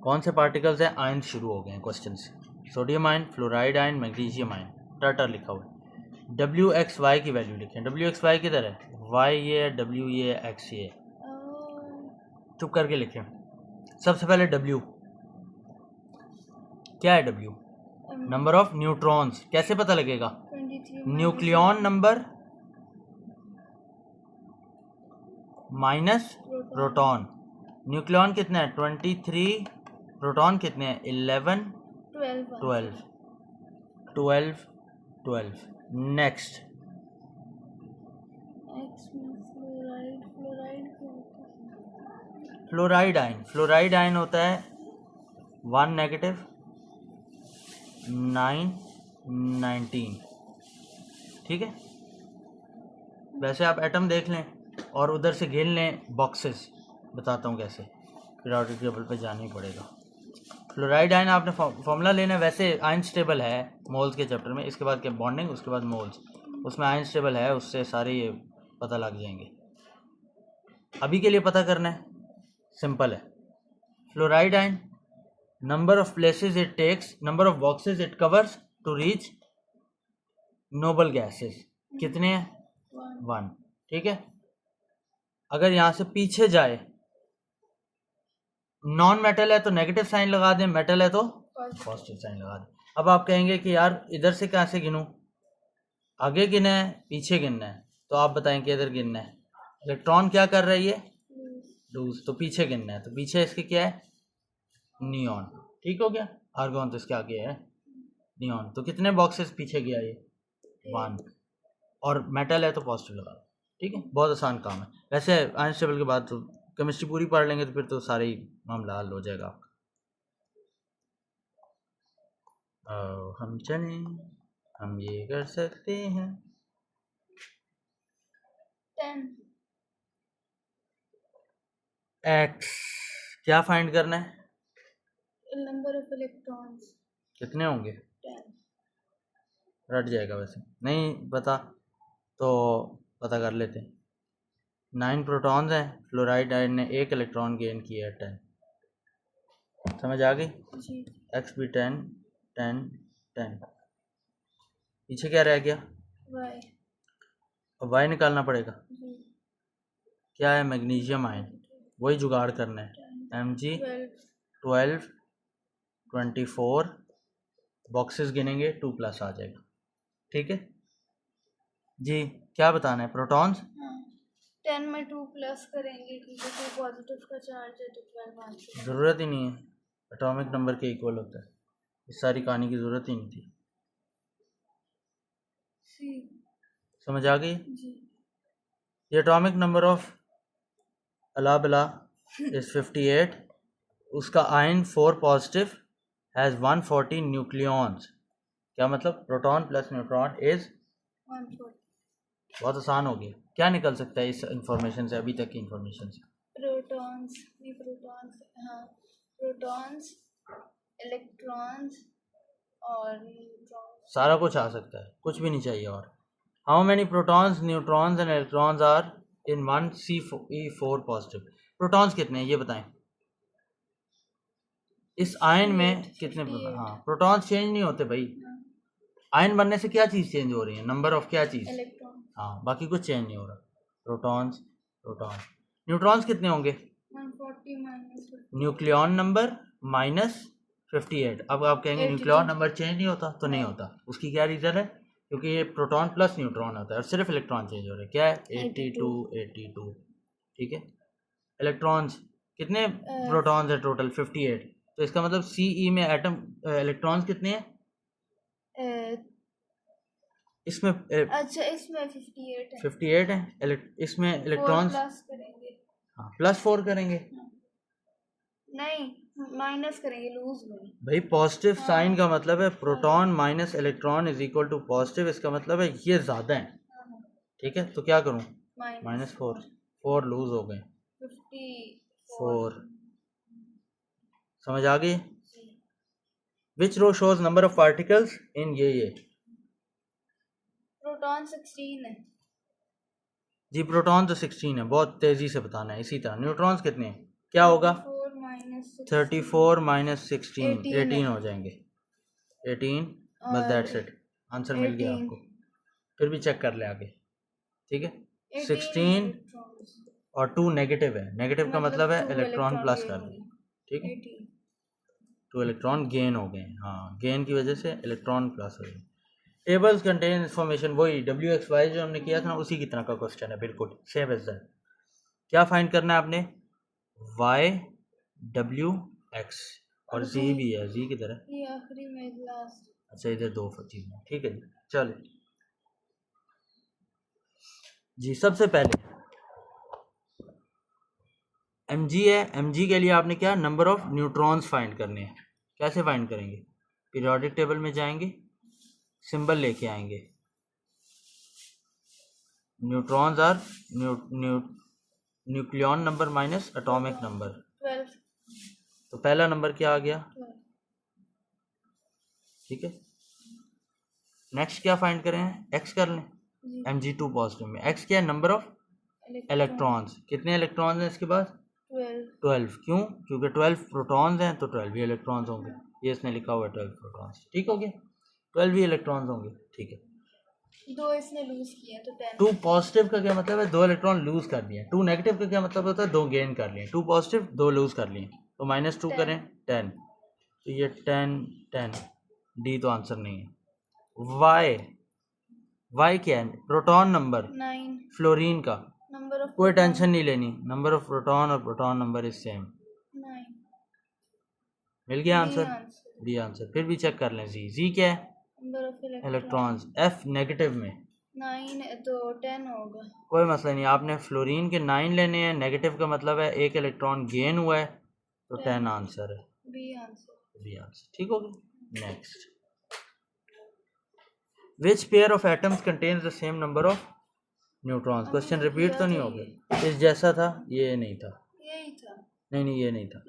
कौन से पार्टिकल्स हैं? आयन शुरू हो गए हैं क्वेश्चन से। Sodium ion, fluoride ion, magnesium ion, Tata लिखा हुआ है। WXY की वैल्यू लिखें। WXY किधर है? Y ये है, W ये है, X ये है। चुप करके लिखें। सबसे पहले W क्या है? W number of neutrons. कैसे पता लगेगा? 23 nucleon number minus proton. Nucleon कितना है? 23, प्रोटॉन कितने हैं? 11, 12। Next, fluoride ion. Fluoride ion होता है 1 नेगेटिव 9 19, ठीक है। वैसे आप एटम देख लें और उधर से गिन लें बॉक्सेस, बताता हूँ कैसे, पीरियोडिक टेबल पे जाना ही पड़ेगा। फ्लोराइड आयन आपने फॉर्मूला लेना है। वैसे आयंस टेबल है मोल्स के चैप्टर में, इसके बाद क्या बॉन्डिंग, उसके बाद मोल्स, उसमें आयंस टेबल है, उससे सारे ये पता लग जाएंगे। अभी के लिए पता करना है, सिंपल है। Fluoride ion, number of places it takes, number of boxes it covers to reach noble gases, कितने हैं? 1, ठीक है। अगर यहाँ से पीछे जाए, नॉन मेटल है तो नेगेटिव साइन लगा दें, मेटल है तो पॉजिटिव साइन लगा दें। अब आप कहेंगे कि यार इधर से कैसे गिनूं, आगे गिनना है पीछे गिनना है, तो आप बताएं कि इधर गिनना है। इलेक्ट्रॉन क्या कर रही है? लूज, तो पीछे गिनना है, तो पीछे इसके क्या है? नियॉन, ठीक हो गया। आर्गॉन तो इसके आगे है नियॉन, तो कितने बॉक्सेस पीछे गया ये? 1, और मेटल है तो पॉजिटिव लगा दो, ठीक है। बहुत आसान काम है। वैसे आयंस टेबल के बाद तो केमिस्ट्री पूरी पढ़ लेंगे तो फिर तो सारे ही मामला हल हो जाएगा आपका। हम चले, हम ये कर सकते हैं। 10 एक्स क्या फाइंड करना है? नंबर ऑफ इलेक्ट्रॉन्स कितने होंगे? 10। रट जाएगा, वैसे नहीं पता तो पता कर लेते हैं। 9 प्रोटॉन्स हैं, फ्लोराइड आयन ने 1 इलेक्ट्रॉन गेन किया है, 10। समझ आ गई? जी। एक्स भी 10 10 10। पीछे क्या रह गया? Y अब वाई निकालना पड़ेगा। जी। क्या है? मैग्नीशियम आयन, वही जुगाड़ करना है। Mg 12 24, बॉक्सेस गिनेंगे 2 प्लस आ जाएगा, ठीक है जी। क्या बताना है? प्रोटॉन्स 10 में 2 प्लस करेंगे क्योंकि 2 पॉजिटिव का चार्ज है तो 12 आंसर। ज़रूरत ही नहीं है, एटॉमिक नंबर के इक्वल होता है, इस सारी कहानी की ज़रूरत ही नहीं थी। समझ आ गई जी। ये एटॉमिक नंबर ऑफ अला बला इज 58, उसका आयन 4 पॉजिटिव हैज़ 140 न्यूक्लियॉन्स। क्या मतलब? Proton plus neutron is 140। बहुत आसान हो गया। क्या निकल सकता है इस इंफॉर्मेशन से, अभी तक की इंफॉर्मेशन से? प्रोटॉन्स, नहीं प्रोटॉन्स, हाँ प्रोटॉन्स, इलेक्ट्रॉन्स और न्यूट्रॉन्स। सारा कुछ आ सकता है, कुछ भी नहीं चाहिए और। How many protons, neutrons and electrons are in one C4 positive? Protons कितने हैं ये बताएं। इस आयन में 58, कितने 58। हाँ, प्रोटॉन्स चेंज नहीं होते भाई। आयन बनने से क्या चीज़ चेंज हो रही है? नंबर ऑफ क्या चीज़? इलेक्ट्रॉन। हाँ, बाकी कुछ चेंज नहीं हो रहा। Protons proton. न्यूट्रॉन्स कितने होंगे? 140 माइनस न्यूक्लियॉन नंबर -58। अब आप कहेंगे 82। न्यूक्लियॉन नंबर चेंज नहीं होता, तो नहीं होता। उसकी क्या रीज़न है? क्योंकि ये प्रोटॉन प्लस न्यूट्रॉन होता है और सिर्फ इलेक्ट्रॉन चेंज हो रहे हैं। क्या है? 82 82। ठीक है। इलेक्ट्रॉन्स कितने प्रोटॉन्स है टोटल? 58। तो इसका मतलब CE में एटम इलेक्ट्रॉन्स कितने हैं इसमें? अच्छा इसमें 58 है। 58 है। इसमें 4 इलेक्ट्रॉन्स प्लस करेंगे, हाँ +4 करेंगे नहीं माइनस करेंगे लूज में। भाई। पॉजिटिव हाँ। साइन का मतलब है proton minus electron is equal to positive. इसका मतलब है ये ज़्यादा है। हाँ, ठीक है, तो क्या करूँ? -4 -4 लूज हो गए। 54। 4 समझ आ गई? Which row shows number of particles in ये प्रोटॉन 16 है। जी प्रोटॉन तो 16 है, बहुत तेजी से बताना है। इसी तरह न्यूट्रॉन्स कितने हैं? क्या होगा? 34 माइनस 16 18 हो जाएंगे। 18 बस, दैट्स इट। आंसर मिल गया आपको। फिर भी चेक कर ले आगे। ठीक है। 16 और 2 नेगेटिव है। नेगेटिव का मतलब है इलेक्ट्रॉन प्लस कर दें। ठीक है, 2 इलेक्ट्रॉन गेन हो गए। हाँ, गेन की वजह से इलेक्ट्रॉन प्लस हो गए। टेबल्स कंटेन इन्फॉर्मेशन, वही WXY जो हमने किया था ना, उसी की तरह का क्वेश्चन है, बिल्कुल सेम एज दैट। क्या फाइंड करना है आपने? YWX और Z भी है, Z की तरह। ये आखिरी में लास्ट। अच्छा, इधर 2 चीज़ें। ठीक है जी, चलो जी। सबसे पहले Mg है। Mg के लिए आपने क्या, नंबर ऑफ न्यूट्रॉन्स फाइंड करने हैं। कैसे फाइंड करेंगे? पीरियोडिक टेबल में जाएंगे, सिंबल लेके आएंगे। Neutrons are nucleon number minus atomic number. 12। तो पहला नंबर क्या आ गया? ठीक है। नेक्स्ट क्या फाइंड करें? एक्स कर लें। Mg2 पॉजिटिव में एक्स क्या है? Number of electrons. कितने इलेक्ट्रॉन्स हैं इसके पास? 12। क्यों? क्योंकि 12 प्रोटॉन्स हैं तो 12 ही इलेक्ट्रॉन्स होंगे। ये इसने लिखा हुआ है 12 प्रोटॉन्स। ठीक हो गया, 12 ही इलेक्ट्रॉन्स होंगे। ठीक है। 2 इसने लूज किया तो 10। 2 पॉजिटिव का क्या मतलब है? 2 इलेक्ट्रॉन लूज कर दिए। 2 नेगेटिव का क्या मतलब होता है? 2 गेन कर लिए। 2 पॉजिटिव 2 लूज कर लिए, तो -2 करें 10। तो ये 10 10। डी तो आंसर नहीं है। वाई क्या है? Proton number 9। फ्लोरीन का। नंबर ऑफ कोई टेंशन नहीं लेनी, नंबर ऑफ प्रोटॉन और प्रोटॉन नंबर इज सेम। 9। मिल गया आंसर। D answer. फिर भी चेक कर लें। जी क्या है? Number of electrons. F negative में 9 तो 10 होगा। कोई मसला नहीं, आपने फ्लोरीन के 9 लेने हैं। नेगेटिव का मतलब है एक इलेक्ट्रॉन गेन हुआ है, तो 10 आंसर है। B answer. ठीक हो गया। Next, which pair of atoms contains the same number of neutrons? Question repeat तो नहीं हो गया? इस जैसा था, ये नहीं था। यही था। नहीं ये नहीं था।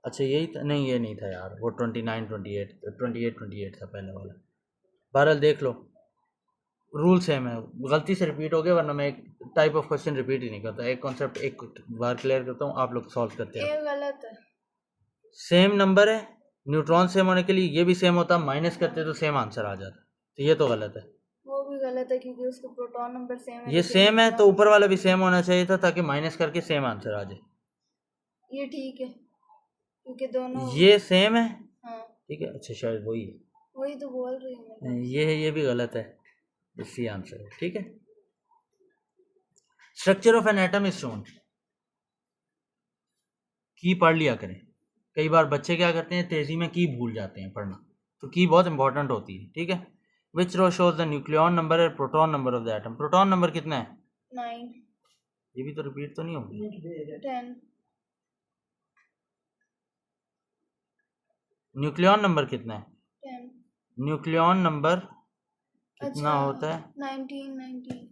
अच्छा यही था? नहीं ये नहीं था यार, वो 29 28 था पहले वाला। बहरहाल देख लो, रूल सेम है। गलती से रिपीट हो गया, वरना मैं एक टाइप ऑफ क्वेश्चन रिपीट ही नहीं करता। एक कॉन्सेप्ट एक बार क्लियर करता हूँ, आप लोग सॉल्व करते हैं। ये गलत है। सेम नंबर है, न्यूट्रॉन सेम होने के लिए ये भी सेम होता, माइनस करते तो सेम आंसर आ जाता। तो ये तो गलत है। वो भी गलत है क्योंकि उसका प्रोटॉन नंबर सेम है। ये सेम है तो ऊपर वाला भी सेम होना चाहिए था, ताकि माइनस करके सेम आंसर आ जाए। ये ठीक है क्योंकि दोनों ये सेम है। हाँ ठीक है, अच्छा शायद वही है। वही तो बोल रही हूँ। ये भी गलत है, इसी आंसर है। ठीक है। Structure of an atom is shown. की पढ़ लिया करें। कई बार बच्चे क्या करते हैं, तेजी में की भूल जाते हैं पढ़ना, तो की बहुत इंपॉर्टेंट होती है। ठीक है। Which row shows the nucleon number and proton number of the atom? Proton number कितना है? 9। ये भी तो रिपीट तो नहीं होगी। 10। न्यूक्लियॉन नंबर कितना है? 10। न्यूक्लियॉन नंबर कितना होता है? 19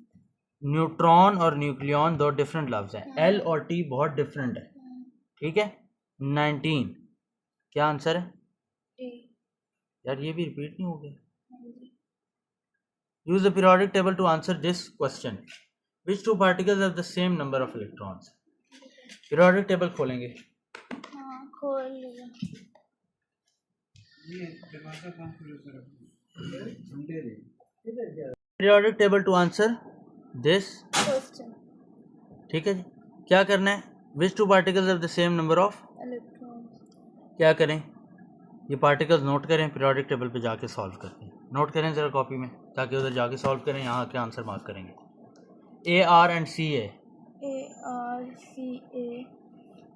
न्यूट्रॉन और न्यूक्लियॉन दो डिफरेंट लफ्ज हैं, एल और टी बहुत डिफरेंट है, ठीक है। 19 क्या आंसर है यार? ये भी रिपीट नहीं हो गया। Use the periodic table to answer this question, which two particles have the same number of electrons. Periodic table खोलेंगे। हाँ खोल लिया। Periodic table to answer this question ठीक है जी। क्या करना है? Which two particles have the same number of electrons. क्या करें? ये पार्टिकल्स नोट करें, पीरियोडिक टेबल पे जाके सॉल्व करते हैं। नोट करें ज़रा कॉपी में, ताकि उधर जाके सॉल्व करें, यहाँ आके आंसर मार्क करेंगे। A R and C A,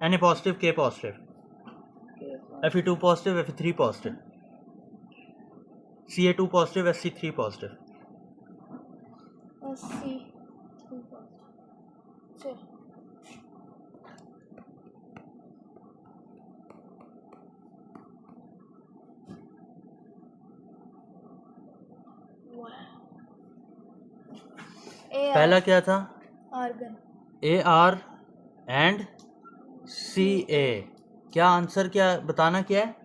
N A positive K positive, Fe2 positive Fe3 positive, Ca2 positive Sc3 positive. पहला क्या था? Argon. A R and C A, क्या आंसर क्या बताना क्या है?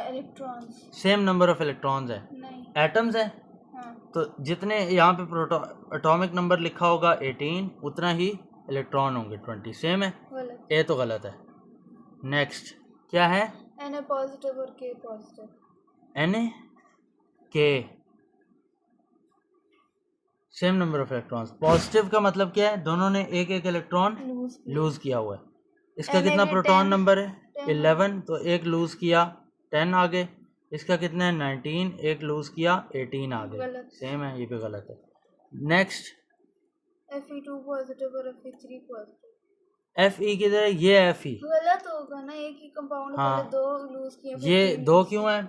Electrons. Same number of electrons है, नहीं। एटम्स है। हाँ। तो जितने यहाँ पे एटॉमिक नंबर लिखा होगा 18, उतना ही इलेक्ट्रॉन होंगे 20। सेम है? गलत। ए तो गलत है। नेक्स्ट क्या है? Na पॉजिटिव और K positive. Na K same number of electrons. Positive का मतलब क्या है? दोनों ने एक एक इलेक्ट्रॉन लूज किया हुआ है। इसका कितना प्रोटॉन नंबर है? 11, तो एक लूज किया 10 आ गए। इसका कितना है? 19, एक लूज किया 18 आ गए। सेम है, ये भी गलत है। नेक्स्ट Fe2 पॉजिटिव और Fe3 पॉजिटिव। Fe किधर है? ये Fe गलत होगा ना, एक ही कंपाउंड हाँ, दो लूज किए। ये दो क्यों है?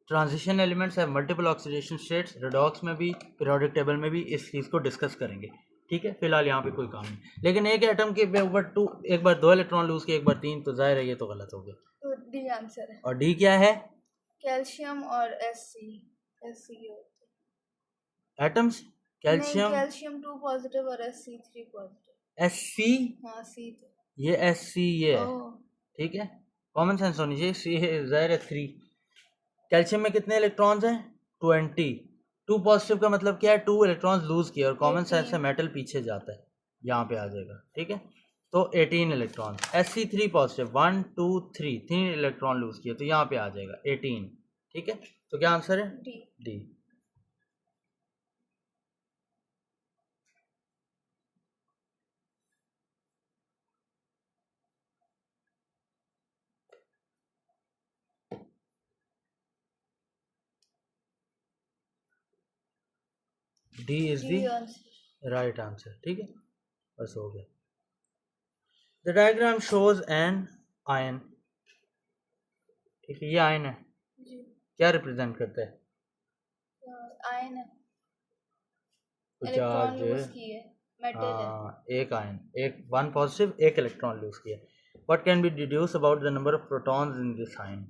ट्रांजिशन एलिमेंट्स है, मल्टीपल ऑक्सीडेशन स्टेट्स, रेडॉक्स में भी, पीरियोडिक टेबल में भी इस चीज़ को डिस्कस करेंगे, ठीक है। फिलहाल यहाँ पे कोई काम नहीं, लेकिन एक एटम के ऊपर एक बार 2 इलेक्ट्रॉन लूज किए, एक बार 3, तो जाहिर है ये तो गलत हो गया। तो डी आंसर है। और डी क्या है? कैल्शियम और Sc एटम्स कैल्शियम 2 पॉजिटिव और Sc3 पॉजिटिव। Sc, हाँ सी तो ये Sc ये है, ठीक है। कॉमन सेंस होनी चाहिए। सी जाहिर है 3। कैल्शियम में कितने इलेक्ट्रॉन्स हैं? 20। 2 पॉजिटिव का मतलब क्या है? 2 इलेक्ट्रॉन्स लूज किए, और कॉमन सेंस से मेटल पीछे जाता है, यहाँ पे आ जाएगा, ठीक है। तो 18 electron. Sc3 positive 1 2 3, 3 electron lose किए, तो यहाँ पे आ जाएगा 18, ठीक है। तो क्या आंसर है? D. D is the right answer, ठीक है। बस हो गया। The diagram shows an ion, ठीक है। ये आयन है, क्या रिप्रेजेंट करता है? आयन है, चार्ज, एक आयन, एक 1 पॉजिटिव, एक इलेक्ट्रॉन लूज किया। What can be deduce about the number of protons in this ion?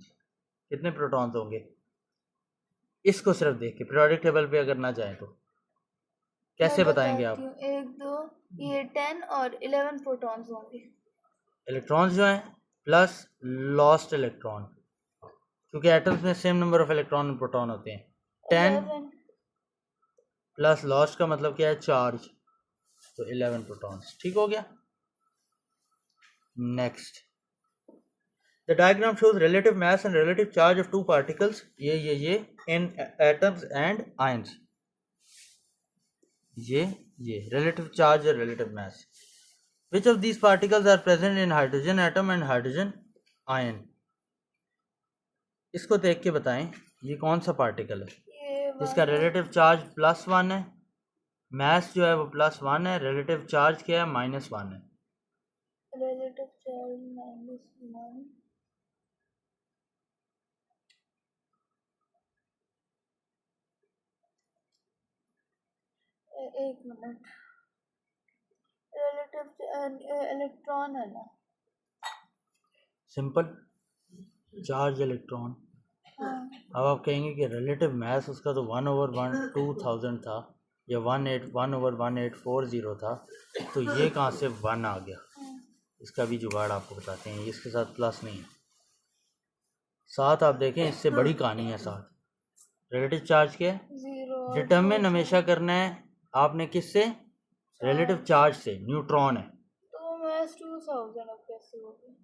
कितने प्रोटॉन्स होंगे? इसको सिर्फ देख के, पीरियोडिक टेबल पे अगर ना जाए तो कैसे बताएंगे आप? 1 2 ये 10 और 11 प्रोटॉन्स होंगे। इलेक्ट्रॉन्स जो हैं प्लस लॉस्ट इलेक्ट्रॉन, क्योंकि एटम्स में सेम नंबर ऑफ इलेक्ट्रॉन और प्रोटॉन होते हैं। 10 प्लस लॉस्ट का मतलब क्या है? चार्ज, तो 11 प्रोटॉन्स, ठीक हो गया। Next, the diagram shows relative mass and relative charge of 2 particles, ये इन एटम्स एंड आयंस। ये रिलेटिव चार्ज और relative mass. Which of these particles are present in hydrogen atom and hydrogen ion? इसको देख के बताएं ये कौन सा पार्टिकल है जिसका रिलेटिव चार्ज +1 है, मास जो है वो +1 है, रिलेटिव चार्ज क्या है? -1 है। Relative charge -1। एक मिनट, रिलेटिव इलेक्ट्रॉन है ना? सिंपल, चार्ज इलेक्ट्रॉन, हाँ अब आप कहेंगे कि रिलेटिव मास उसका तो 1/1/2000 था या 1/1/1840 था, तो ये कहाँ से 1 आ गया? इसका भी जुगाड़ आपको बताते हैं, इसके साथ प्लस नहीं है। 7 आप देखें, इससे बड़ी कहानी है 7। रिलेटिव चार्ज क्या है? 0 डिटरमिन हमेशा करना है आपने किससे? रिलेटिव चार्ज से। न्यूट्रॉन है। तो मैथ 2000 अब कैसे होगी?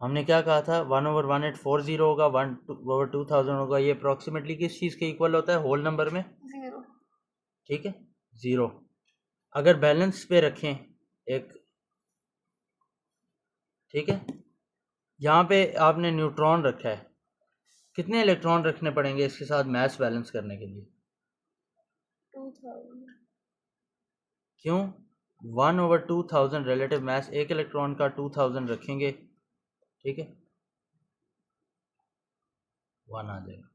हमने क्या कहा था? 1/1840 होगा, 1/2000 होगा। ये अप्रॉक्सीमेटली किस चीज़ के इक्वल होता है? होल नंबर में। 0 ठीक है, 0। अगर बैलेंस पे रखें एक, ठीक है, यहाँ पे आपने न्यूट्रॉन रखा है, कितने इलेक्ट्रॉन रखने पड़ेंगे इसके साथ मास बैलेंस करने के लिए? 2000 क्यों? 1/2000 रिलेटिव मास, एक इलेक्ट्रॉन का 2000 रखेंगे, ठीक है, 1 आ जाएगा।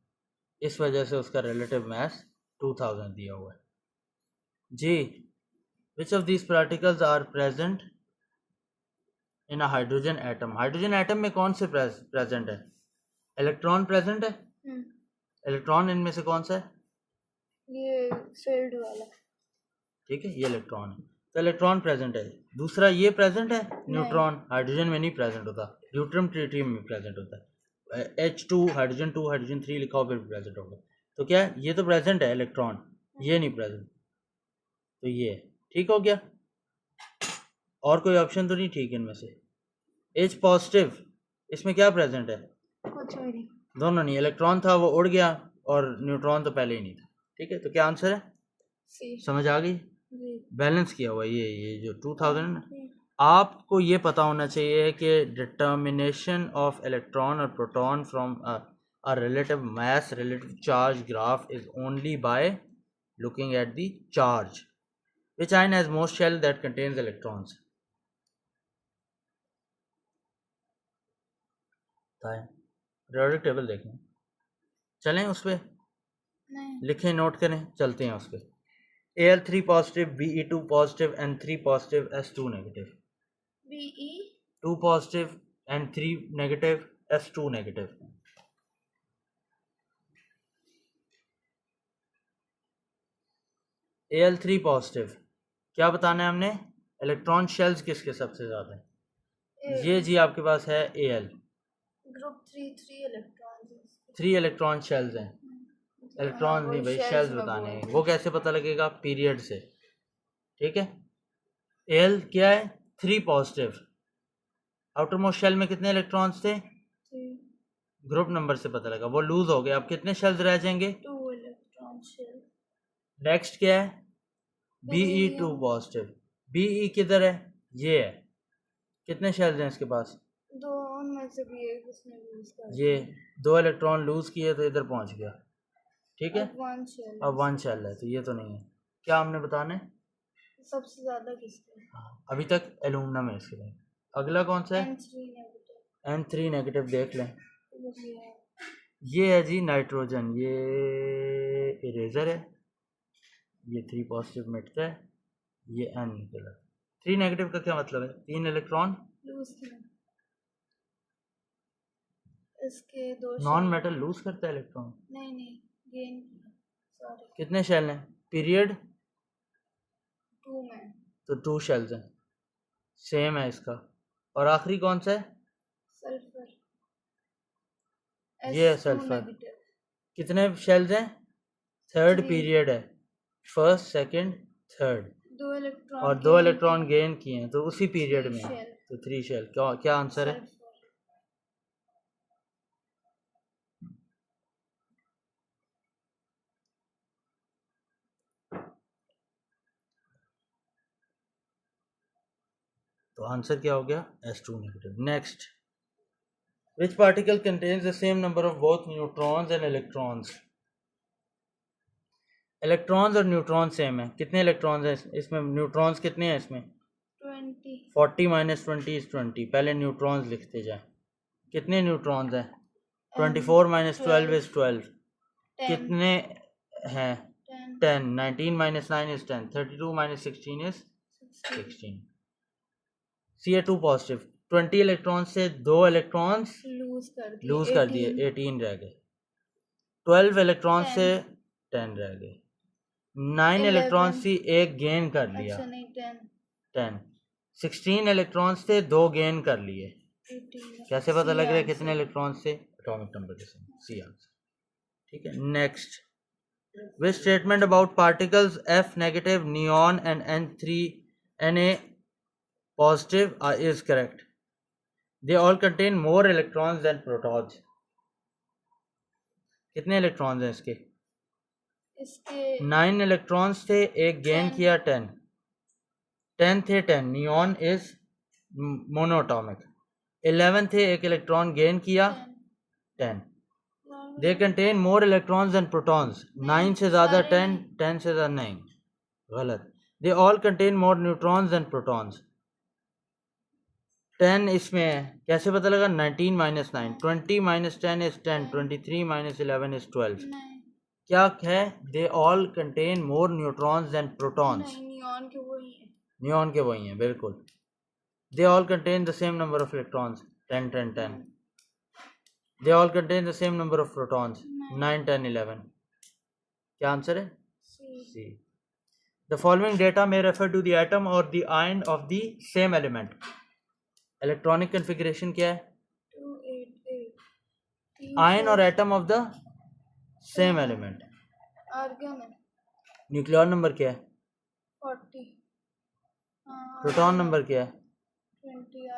इस वजह से उसका रिलेटिव मास 2000 दिया हुआ है जी। Which of these particles are present in a hydrogen atom? Hydrogen atom में कौन से प्रेजेंट है? इलेक्ट्रॉन प्रेजेंट है। इलेक्ट्रॉन इनमें से कौन सा है? ये फील्ड वाला। ठीक है, ये इलेक्ट्रॉन है, तो इलेक्ट्रॉन प्रेजेंट है। दूसरा ये प्रेजेंट है, न्यूट्रॉन। हाइड्रोजन में नहीं प्रेजेंट होता, ड्यूट्रियम ट्रिटियम में प्रेजेंट होता है। H2 हाइड्रोजन 2 हाइड्रोजन 3 लिखा हो फिर प्रेजेंट होगा। तो क्या है? ये तो प्रेजेंट है इलेक्ट्रॉन, ये नहीं प्रेजेंट, तो ये ठीक हो गया। और कोई ऑप्शन तो नहीं ठीक इनमें से? H पॉजिटिव, इसमें क्या प्रेजेंट है? कुछ भी नहीं। दोनों नहीं, इलेक्ट्रॉन था वो उड़ गया और न्यूट्रॉन तो पहले ही नहीं था। ठीक है, तो क्या आंसर है? सी। समझ आ गई? जी। बैलेंस किया हुआ ये जो 2000। आपको ये पता होना चाहिए कि डिटर्मिनेशन ऑफ इलेक्ट्रॉन और proton from a relative mass relative charge graph is only by looking at the charge. Which ion has most shell that contains electrons? Periodic table देखें, चलें उस पर, नहीं। लिखें, नोट करें, चलते हैं उस पर। Al3 positive, Be2 positive, N3 positive, S2 negative. BE 2 positive, N3 negative, S2 negative. Al3 positive, क्या बताना है हमने? इलेक्ट्रॉन शेल्स किसके सबसे ज़्यादा हैं? ये जी आपके पास है Al, group 3 electron. 3 electron shells हैं। इलेक्ट्रॉन नहीं भाई, शेल्स बताने हैं। वो कैसे पता लगेगा? पीरियड से। ठीक है, Al क्या है? 3 पॉजिटिव। आउटर मोस्ट शेल में कितने इलेक्ट्रॉन्स थे? 3 ग्रुप नंबर से पता लगा, वो लूज हो गए। अब कितने शेल्स रह जाएंगे? 2 इलेक्ट्रॉन शेल। नेक्स्ट क्या है? Be2 positive. Be किधर है? ये है। कितने शेल्स हैं इसके पास? 2 उनमें से भी एक उसने लूज कर ये 2 इलेक्ट्रॉन लूज किए तो इधर पहुंच गया। ठीक है, अब 1 शेल। अब 1 शेल है, तो ये तो नहीं है। क्या हमने बताना है? सबसे ज्यादा किसके? अभी तक एल्यूमिनियम है इसके लिए। अगला कौन सा है? N3 negative. N3 नेगेटिव देख लें। ये है। ये है जी नाइट्रोजन, ये इरेजर है, ये 3 पॉजिटिव मिटता है, ये N निकला। 3 नेगेटिव का क्या मतलब है? 3 इलेक्ट्रॉन लूज किया। इसके 2 नॉन मेटल लूज करता है इलेक्ट्रॉन। नहीं गेन किया। सॉरी। कितने शेल हैं? पीरियड 2 में तो 2 शेल्स हैं, सेम है इसका। और आखिरी कौन सा है? सल्फर। ये है सल्फर। कितने शेल्स हैं? थर्ड पीरियड है, फर्स्ट सेकंड थर्ड, 2 इलेक्ट्रॉन और 2 इलेक्ट्रॉन गेन किए हैं, तो उसी पीरियड में है, शेल। तो 3 शेल। क्या आंसर है? तो आंसर क्या हो गया? S2 negative. Next, which particle contains the same number of both neutrons and electrons? Electrons और न्यूट्रॉन सेम है। कितने इलेक्ट्रॉन्स हैं इसमें? न्यूट्रॉन्स कितने हैं इसमें? 20। 40 - 20 is 20। पहले न्यूट्रॉन्स लिखते जाए। कितने न्यूट्रॉन्स हैं? 24 - 12 is 12। कितने हैं? 10। 19 - 9 is 10। 32 - 16 is 16। Ca2 positive, 20 electron से 2 इलेक्ट्रॉन्स लूज कर दिए 18 रह गए। 12 इलेक्ट्रॉन से 10 रह गए। 9 इलेक्ट्रॉन से एक गेन कर लिया, अच्छा नहीं 10। 16 इलेक्ट्रॉन से 2 गेन कर लिए। 18 कैसे पता लग रहा है कितने इलेक्ट्रॉन से? एटॉमिक नंबर के साथ, सी आंसर। ठीक है, next, which statement about particles F negative, neon and Na positive is correct? They all contain more electrons than protons. कितने इलेक्ट्रॉन्स हैं इसके? 9 इलेक्ट्रॉन्स थे, एक गेन किया 10 थे 10, नियॉन इज मोनोटॉमिक। 11 थे, एक इलेक्ट्रॉन गेन किया 10। They contain more electrons than protons. 9 से ज़्यादा 10, 10 से ज़्यादा नहीं, गलत। They all contain more neutrons than protons. 10 इसमें है, कैसे पता लगा? 19 minus 9, 20 minus 10 is 10, 23 minus 11 is 12। क्या है? They all contain more neutrons than protons. Neon के वही हैं, बिल्कुल। They all contain the same number of electrons, 10 10 10। They all contain the same number of protons, 9 10 11। क्या आंसर है? C. The following data may refer to the atom or the ion of the same element. Electronic configuration क्या है? 288 ion और atom of the same element. Argon है nuclear number क्या है? 40 proton number क्या है? 20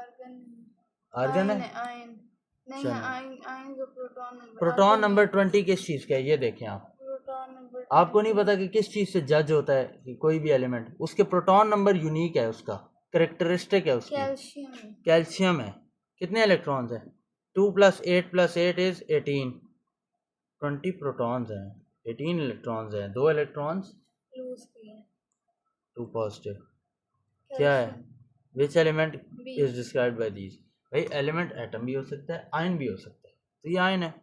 आर्गन है। आयन नहीं चलो। है आयन जो प्रोटॉन नंबर प्रोटॉन नंबर 20 किस चीज़ का है? ये देखें आप। प्रोटॉन नंबर आपको नहीं पता कि किस चीज़ से जज होता है कि कोई भी एलिमेंट? उसके प्रोटॉन नंबर यूनिक है, उसका करेक्टरिस्टिक है, उसकी कैल्शियम कैल्शियम है। कितने इलेक्ट्रॉन्स हैं? 2 + 8 + 8 इज 18। 20 प्रोटॉन्स हैं, 18 इलेक्ट्रॉन्स हैं, 2 इलेक्ट्रॉन्स, लूज किए 2 पॉजिटिव। क्या है? Which element is described bye these? भाई एलिमेंट एटम भी हो सकता है, आयन भी हो सकता है, तो ये आयन है।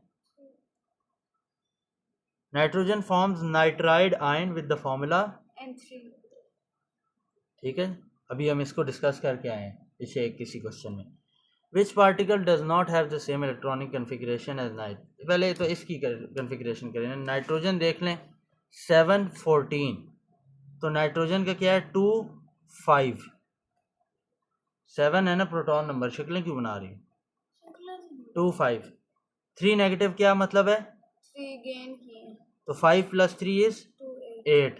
Nitrogen forms nitride ion with the formula. N3 ठीक है, अभी हम इसको डिस्कस करके आए हैं पीछे एक किसी क्वेश्चन में। Which particle does not have the same electronic configuration as night? पहले तो इसकी कन्फिग्रेशन करें। नाइट्रोजन देख लें, 7 14, तो नाइट्रोजन का क्या है? 2 5। 7 है ना प्रोटॉन नंबर, शक्लें क्यों बना रही है? 2 5। 3 नेगेटिव क्या मतलब है? 3 गेन किए तो 5 + 3 इज 2 8।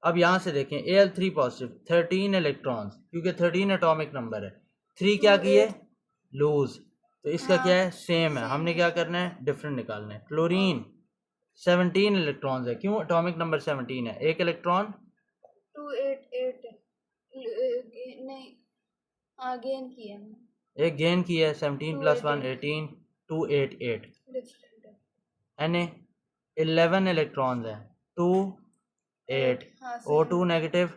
अब यहाँ से देखें, Al3 पॉजिटिव, 13 इलेक्ट्रॉन्स, क्योंकि 13 एटॉमिक नंबर है। 3 क्या किए? लूज। तो इसका क्या है? सेम है। हमने क्या करना है? डिफरेंट निकालना है। क्लोरीन 17 इलेक्ट्रॉन्स है, क्यों? एटॉमिक नंबर 17 है, एक इलेक्ट्रॉन 288 नहीं गेन किए एक गेन किया है। 17 + 1 18, 288। Na 11 इलेक्ट्रॉन्स हैं, 2 8। O2 नेगेटिव,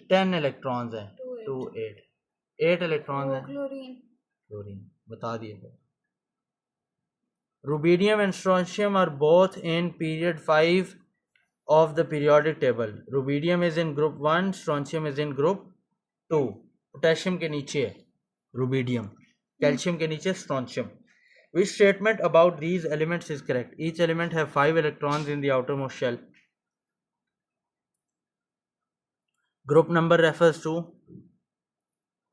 10 इलेक्ट्रॉन्स हैं, 2 8। 8 इलेक्ट्रॉन्स हैं क्लोरीन, बता दिए। Rubidium and strontium are both in period 5 of the periodic table. Rubidium is in group 1, strontium is in group 2. Potassium के नीचे है रुबीडियम, कैल्शियम के नीचे strontium. Which statement about these elements is correct? Each element have 5 electrons in the outermost shell. Group number refers to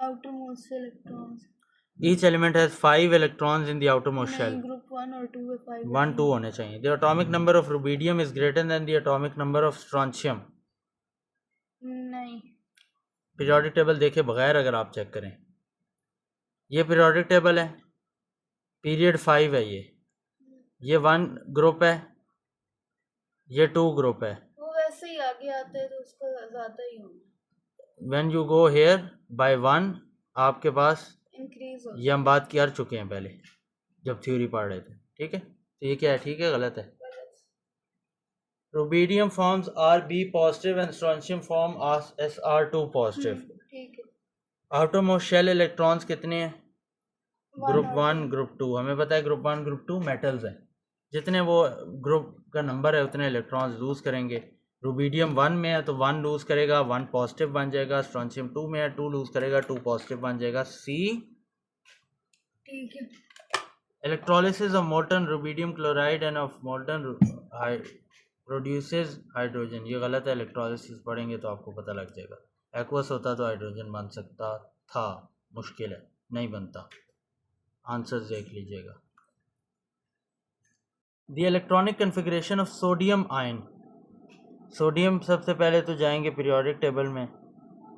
outermost electrons. each element has 5 electrons in the outermost shell. Group 1 और 2 में 5 1 2 होने चाहिए. The atomic number of rubidium is greater than the atomic number of strontium. नहीं, periodic table देखे बगैर अगर आप check करें, ये पीरियोडिक टेबल है, पीरियड 5 है, ये 1 ग्रुप है, ये 2 ग्रुप है। वो वैसे ही आगे आते हैं तो उसका ज़्यादा ही होगा। When you go here by 1, आपके पास इंक्रीज हो, ये हम बात कर चुके हैं पहले जब थ्योरी पढ़ रहे थे। ठीक है, तो ये क्या है? ठीक है, गलत है? Rubidium forms Rb positive and strontium form Sr2 positive. ठीक है। आउटरमोस्ट शेल इलेक्ट्रॉन्स कितने हैं? Group 1 1 group 2। हमें पता है ग्रुप 1 ग्रुप 2 मेटल्स हैं, जितने वो ग्रुप का नंबर है उतने इलेक्ट्रॉन्स लूज करेंगे। रुबीडियम 1 में है तो 1 लूज करेगा, 1 पॉजिटिव बन जाएगा। स्ट्रोंशियम 2 में है, 2 लूज करेगा, 2 पॉजिटिव बन जाएगा। सी ठीक है। Electrolysis of molten rubidium chloride and of molten produces hydrogen. ये गलत है, इलेक्ट्रोलिसिस पढ़ेंगे तो आपको पता लग जाएगा। एक्वस होता तो हाइड्रोजन बन सकता था, मुश्किल है, नहीं बनता। आंसर्स देख लीजिएगा। The electronic configuration of sodium ion. Sodium सबसे पहले तो जाएंगे पीरियोडिक टेबल में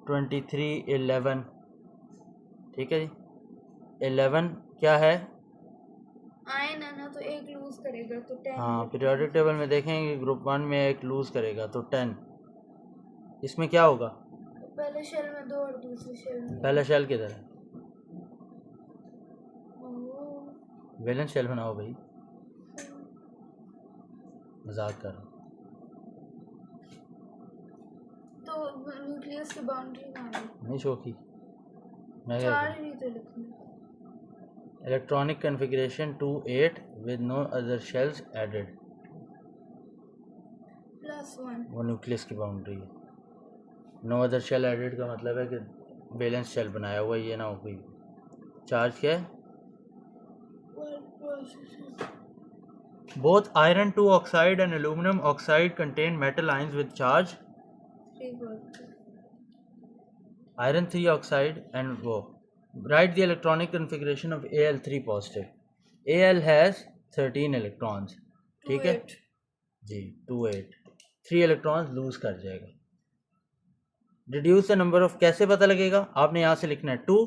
2311, ठीक है जी। 11 क्या है? आयन है ना, तो एक लूज करेगा तो 10। हाँ, पीरियोडिक टेबल में देखेंगे ग्रुप 1 में एक लूज करेगा तो 10। इसमें क्या होगा? पहले शेल में 2 और दूसरे शेल में। पहला शेल किधर है? ओह, वैलेंस शेल बनाओ भाई, मजाक कर रहा हूँ। तो न्यूक्लियस की बाउंड्री कहाँ है? नहीं शोखी, मैं क्या चार ही तो लिखना। Electronic configuration 2-8 with no other shells added. +1। वो न्यूक्लियस की बाउंड्री है। नो अदर शेल एडेड का मतलब है कि बैलेंस शेल बनाया हुआ है, ये ना हो कोई। चार्ज क्या है? Both iron 2 oxide and aluminium oxide contain metal ions with charge. Iron 3 oxide and वो write the electronic configuration of Al3 positive. Al has 13 electrons, ठीक है जी, 2-8, 3 इलेक्ट्रॉन्स लूज कर जाएगा। रिड्यूस द नंबर ऑफ, कैसे पता लगेगा? आपने यहाँ से लिखना है 2,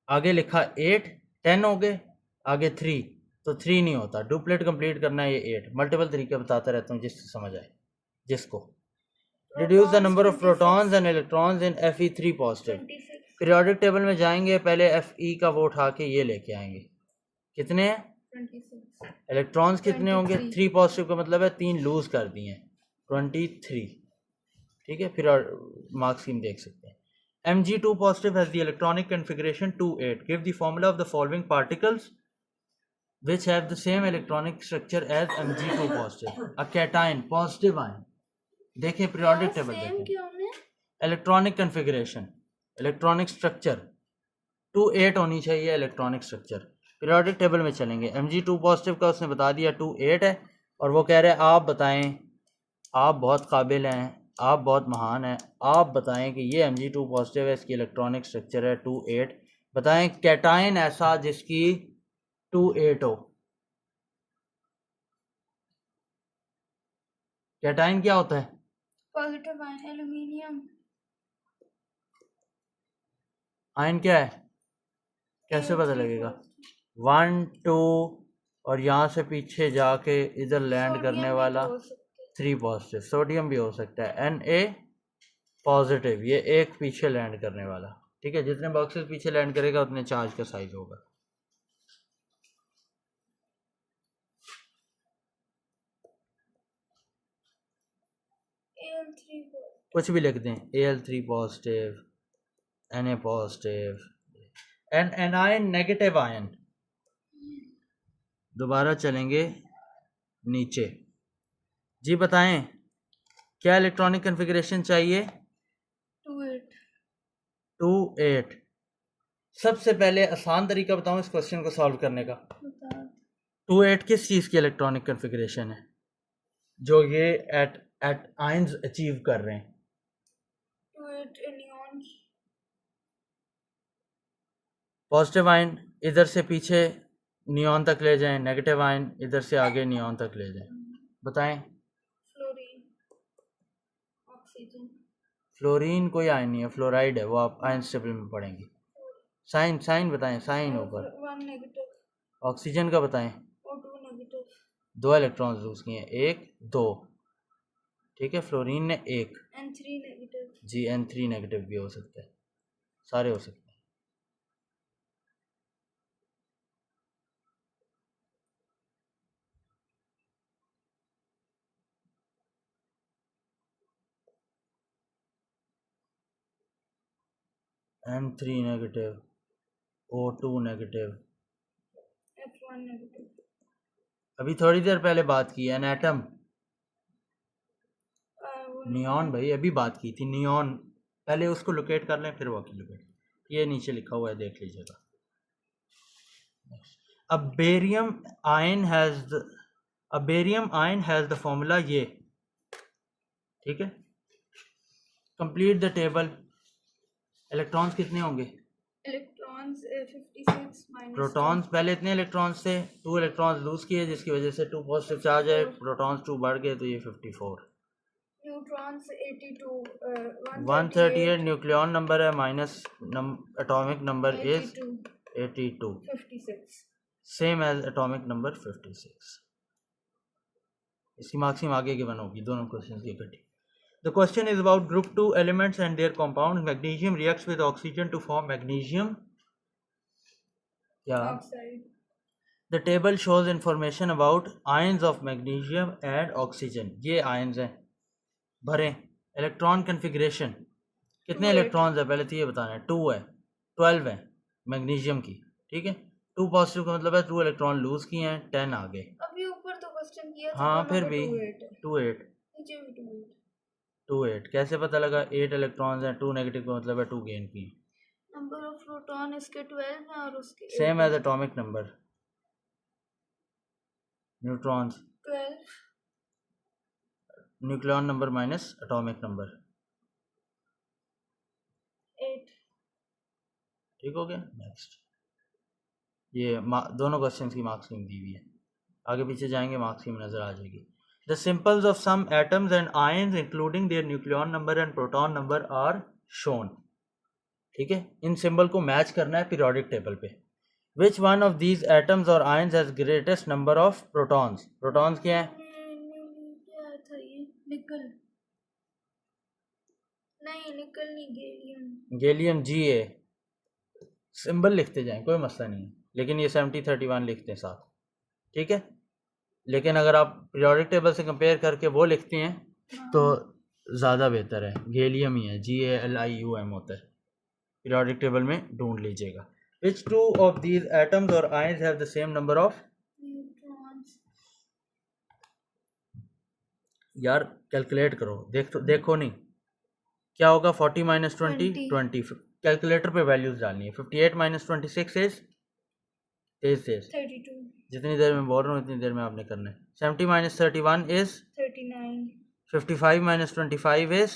आगे लिखा 8, 10 हो गए, आगे 3, तो 3 नहीं होता, डुप्लेट कंप्लीट करना है ये 8। मल्टीपल तरीके बताता रहता हूँ जिससे समझ आए जिसको। Reduce the number of protons and electrons in Fe3 positive. Periodic table में जाएंगे, पहले Fe का वो उठा के ये लेके आएंगे। कितने हैं? 26। इलेक्ट्रॉन्स कितने होंगे? 3 पॉजिटिव का मतलब है 3 लूज कर दिए, 23, ठीक है। फिर मार्क्स स्कीम देख सकते हैं। Mg2 positive has the electronic configuration 2-8. Give the formula of the following particles which have the same electronic structure as Mg2 positive. A cation, positive ion. देखें पीरियोडिक टेबल देखें, इलेक्ट्रॉनिक कन्फिग्रेशन, इलेक्ट्रॉनिक स्ट्रक्चर 2-8 होनी चाहिए electronic structure. Periodic table में चलेंगे, Mg2 positive का उसने बता दिया 2-8 है, और वो कह रहे हैं आप बताएं, आप बहुत काबिल हैं, आप बहुत महान हैं, आप बताएं कि ये Mg2 पॉजिटिव है, इसकी इलेक्ट्रॉनिक स्ट्रक्चर है 2-8। बताएं कैटाइन ऐसा जिसकी 2-8 हो। कैटाइन क्या होता है? Positive ion, aluminium. आयन क्या है? कैसे पता लगेगा? 1, 2 और यहाँ से पीछे जाके इधर लैंड करने वाला 3 पॉजिटिव। सोडियम भी हो सकता है, Na पॉजिटिव, ये एक पीछे लैंड करने वाला, ठीक है। जितने बॉक्सेस पीछे लैंड करेगा उतने चार्ज का साइज होगा। Al3 कुछ भी लिख दें, Al3 positive, Na positive, and anion negative ion. दोबारा चलेंगे नीचे जी, बताएं क्या इलेक्ट्रॉनिक कन्फिग्रेशन चाहिए? 2-8। सबसे पहले आसान तरीका बताऊं इस क्वेश्चन को सॉल्व करने का। 2-8 किस चीज़ की इलेक्ट्रॉनिक कन्फिग्रेशन है जो ये एट आयंस अचीव कर रहे हैं? 2-8 एनियॉन्स। पॉजिटिव आयन इधर से पीछे नियॉन तक ले जाएं, नेगेटिव आयन इधर से आगे नियॉन तक ले जाएं। बताएं। Fluorine, oxygen. फ्लोरीन कोई आयन नहीं है, फ्लोराइड है, वो आप आयन टेबल में पढ़ेंगे। साइन बताएं, साइन ऊपर। 1 नेगेटिव। ऑक्सीजन का बताएं। O2 negative. 2 इलेक्ट्रॉन्स लूज किए, 1 2, ठीक है। फ्लोरीन ने 1। N3 negative. जी, N3 नेगेटिव भी हो सकता है, सारे हो सकते हैं। N3 negative, O2 negative. F1 negative. अभी थोड़ी देर पहले बात की है एटम, नियॉन भाई, अभी बात की थी नियॉन। पहले उसको लोकेट कर लें फिर वो की लोकेट। ये नीचे लिखा हुआ है, देख लीजिएगा। A barium ion has the formula ये, ठीक है. Complete the table. इलेक्ट्रॉन्स कितने होंगे? इलेक्ट्रॉन्स 56 माइनस प्रोटॉन्स पहले इतने इलेक्ट्रॉन्स थे, 2 इलेक्ट्रॉन्स लूज किए जिसकी वजह से 2 पॉजिटिव चार्ज है, प्रोटॉन्स 2 बढ़ गए तो ये 54. न्यूट्रॉन्स 82 138 न्यूक्लियॉन नंबर है, minus atomic number is 82, 56 same as atomic number 56. इसकी मार्क्सिंग आगे गिवन होगी दोनों क्वेश्चंस की इकट्ठी. The question is about group 2 elements and their compounds. Magnesium reacts with oxygen to form magnesium. Yeah. Oxide. The table shows information about ions of magnesium and oxygen. ये ions हैं. भरें. Electron configuration. कितने 2, 8. Electrons है पहले तो ये बताना है. 2 है, 12 है मैग्नीशियम की, ठीक है. 2 पॉजिटिव का मतलब है 2 इलेक्ट्रॉन लूज किए हैं, 10 आ गए. अभी ऊपर तो क्वेश्चन किया था. हाँ तो फिर नंबर भी 28 है. 28 नीचे भी 28. 28 कैसे पता लगा? 8 इलेक्ट्रॉन्स हैं, 2 नेगेटिव का मतलब है 2 गेन की. नंबर ऑफ प्रोटॉन इसके 12 हैं और उसके same as atomic number. Neutrons 12. Nucleon number minus atomic number, 8. ठीक हो गया. नेक्स्ट ये दोनों क्वेश्चंस की मार्क्सिंग दी हुई है, आगे पीछे जाएंगे मार्क्सिंग नज़र आ जाएगी. The symbols of some atoms and ions including their nucleon number and proton number are shown. ठीक है, इन सिंबल को मैच करना है पीरियोडिक टेबल पे. Which one of these atoms or ions has greatest number of protons? Protons क्या है? क्या था ये? निकल नहीं, निकल नहीं, गैलियम. Gallium Ga. सिंबल लिखते जाएं, कोई मसला नहीं है, लेकिन ये 7031 लिखते हैं साथ, ठीक है. लेकिन अगर आप पीरियोडिक टेबल से कंपेयर करके वो लिखते हैं तो ज़्यादा बेहतर है. गैलियम ही है, GALIUM होता है. पीरियोडिक टेबल में ढूंढ लीजिएगा. विच two of these atoms or ions have the same number of? Neutrons. यार कैलकुलेट करो, देखो नहीं क्या होगा. 40 माइनस 20 20. कैलकुलेटर पे वैल्यूज डालनी है. 58 माइनस 26 इज तेज 32. जितनी देर में बोल रहा हूँ इतनी देर में आपने करना है. 70 minus 31 is 39. 55 minus 25 is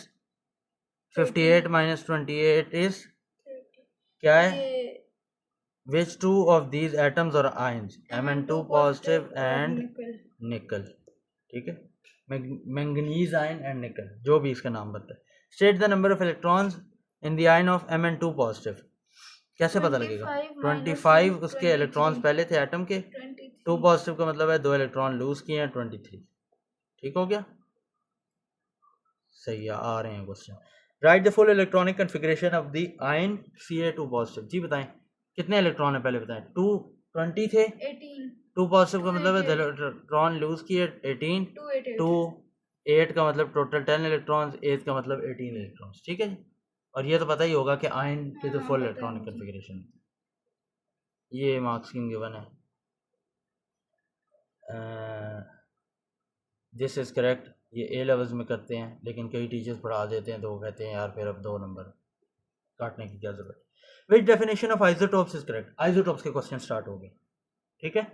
58 minus 28 is 30. क्या है? ये विच two of these atoms or ions? Mn2 positive and निकल. निकल, ठीक है. मैंगनीज आयन एंड निकल, जो भी इसका नाम बनता है. State the number of electrons in the ion of Mn2 positive. कैसे पता लगेगा? 25 उसके इलेक्ट्रॉन्स पहले थे एटम के. 2 पॉजिटिव का मतलब है 2 इलेक्ट्रॉन लूज किए हैं, 23. ठीक हो गया, सही है. आ रहे हैं question. Write the full electronic configuration of the ion Ca2 positive. जी बताएं कितने इलेक्ट्रॉन है पहले बताएं. 20 थे. 18. 2 पॉजिटिव का मतलब है इलेक्ट्रॉन लूज किए 18. 2 8 का मतलब टोटल 10 इलेक्ट्रॉन्स, 8 का मतलब 18 इलेक्ट्रॉन्स. ठीक है जी. और ये तो पता ही होगा कि आयन के तो फुल इलेक्ट्रॉनिक कन्फिग्रेशन. ये मार्क्सिंग गिवन है. This is correct. ये ए लेवल्स में करते हैं, लेकिन कई टीचर्स पढ़ा देते हैं तो वो कहते हैं यार फिर अब 2 नंबर काटने की क्या ज़रूरत. Which definition of isotopes is correct? Isotopes के क्वेश्चन स्टार्ट हो गए, ठीक है.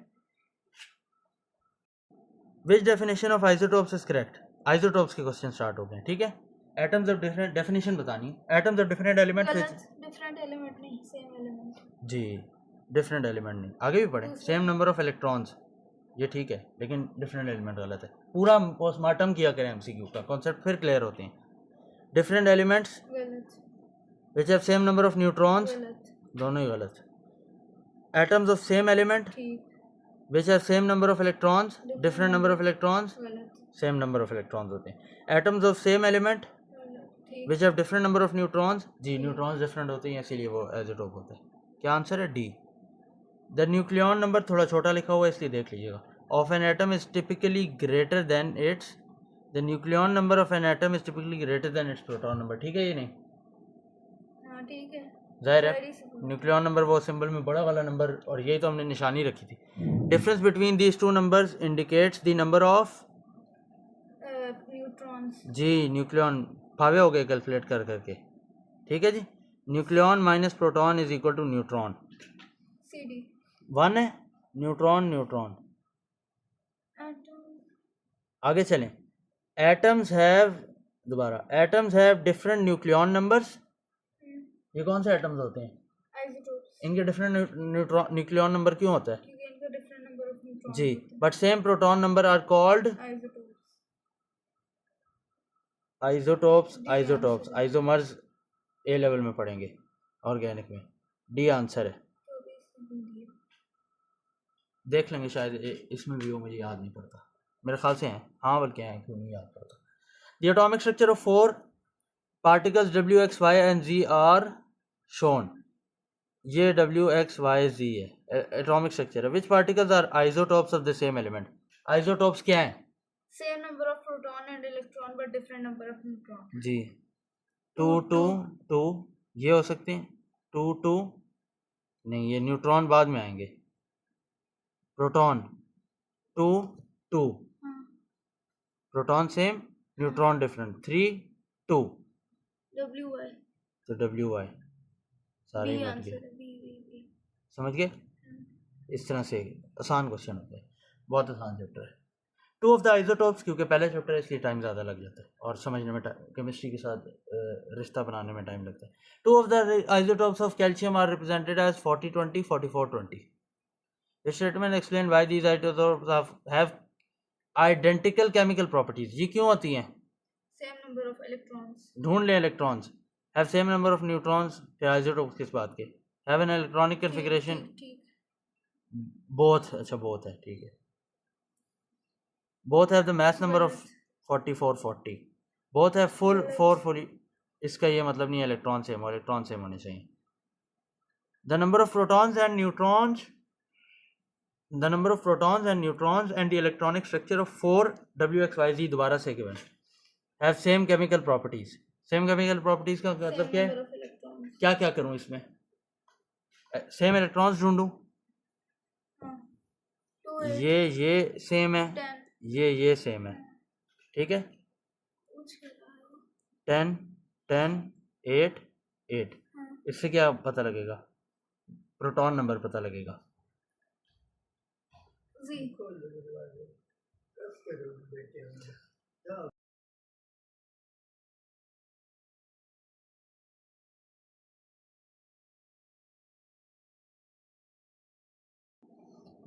Which definition of isotopes is correct? Isotopes के क्वेश्चन स्टार्ट हो गए, ठीक है. एटम्स ऑफ डिफरेंट, डेफिनेशन बतानी है. Atoms of different elements. Different element नहीं, सेम एलिमेंट. जी, डिफरेंट एलिमेंट नहीं, आगे भी पढ़ें. सेम नंबर ऑफ इलेक्ट्रॉन्स, ये ठीक है, लेकिन डिफरेंट एलिमेंट गलत है. पूरा पोस्टमार्टम किया करें एमसीक्यू का, कॉन्सेप्ट फिर क्लियर होते हैं. डिफरेंट एलिमेंट्स गलत. Which have same number of neutrons, गलत. दोनों ही गलत. एटम्स ऑफ सेम एलिमेंट ठीक. Which have same number of electrons, different number of electrons, गलत. सेम नंबर ऑफ इलेक्ट्रॉन्स होते हैं. एटम्स ऑफ सेम एलिमेंट ठीक. Which have different number of neutrons. जी, न्यूट्रॉन्स डिफरेंट होते हैं इसीलिए वो आइसोटोप होता है. क्या आंसर है? डी. द न्यूक्लियॉन नंबर थोड़ा छोटा लिखा हुआ है इसलिए देख लीजिएगा. Of an atom is typically greater than it's. The nucleon number of an atom is typically greater than it's proton number. ठीक है ये नहीं? हाँ ठीक है. जाहिर है न्यूक्लियॉन नंबर वो सिंबल में बड़ा वाला नंबर, और यही तो हमने निशानी रखी थी. Difference between these two numbers indicates the number of neutrons. जी न्यूक्लियॉन फावे हो गए कैलकुलेट कर करके. ठीक है जी. Nucleon minus proton is equal to neutron. CD. One है, न्यूट्रॉन न्यूट्रॉन। atom, आगे चलें। एटम्स हैव, दोबारा, atoms have different nucleon numbers. ये कौन से एटम्स होते हैं? isotopes, इनके डिफरेंट न्यूक्लियन नंबर क्यों होता है? क्योंकि इनका different number of neutrons जी, होते हैं। But same proton number are called Isotopes, isotopes. D isotopes, answer है। आइसोमर्स ए लेवल में पढ़ेंगे ऑर्गेनिक में। डी आंसर है। तो भी इसमें दिया। देख लेंगे शायद इसमें भी वो, मुझे याद नहीं पड़ता, मेरे ख्याल से हैं, हाँ बल्कि हैं, क्यों नहीं याद पड़ता। The atomic structure of 4 particles W, X, Y and Z are shown। ये W, X, Y, Z है, एटॉमिक स्ट्रक्चर है। Which particles are isotopes of the same element? Isotopes क्या हैं? Same number of proton and electron but different number of neutron। जी, 2 2 2 ये हो सकते हैं, 2 2 नहीं, ये न्यूट्रॉन बाद में आएंगे। प्रोटॉन 2 2, हाँ, proton same, neutron different. 3 2, WY, तो WY सारे B ही बच आंसर गए। है, B। समझ गए? इस तरह से आसान क्वेश्चन होते हैं, बहुत आसान चैप्टर है। 2 ऑफ द आइसोटोप्स, क्योंकि पहले चैप्टर है इसलिए टाइम ज़्यादा लग जाता है और समझने में, केमिस्ट्री के साथ रिश्ता बनाने में टाइम लगता है। 2 of the isotopes of calcium are represented as 40 20 44 20। The statement explain why these isotopes have identical chemical properties। ये क्यों होती हैं? Same number of electrons, ढूंढ लें electrons. Have same number of neutrons, isotopes किस बात के? हैव एन इलेक्ट्रॉनिक कन्फिगरेशन, ठीक। बोथ, अच्छा बोथ है, ठीक है। Both have the mass number of 44 40। Both have full 4 fully, इसका ये मतलब नहीं है इलेक्ट्रॉन सेम और इलेक्ट्रॉन सेम होने चाहिए। The number of protons and neutrons, the number of protons and neutrons and the electronic structure of 4 W, X, Y, Z दोबारा से given have same chemical properties। same chemical properties का मतलब क्या number है? of electrons, क्या क्या करूं इसमें? सेम इलेक्ट्रॉन्स ढूंढूं, हाँ, 2 8 ये सेम है, 10, ये सेम है, ठीक है। कुछ कर रहा है 10 10 8 8, हाँ, इससे क्या पता लगेगा? प्रोटॉन नंबर पता लगेगा। Z,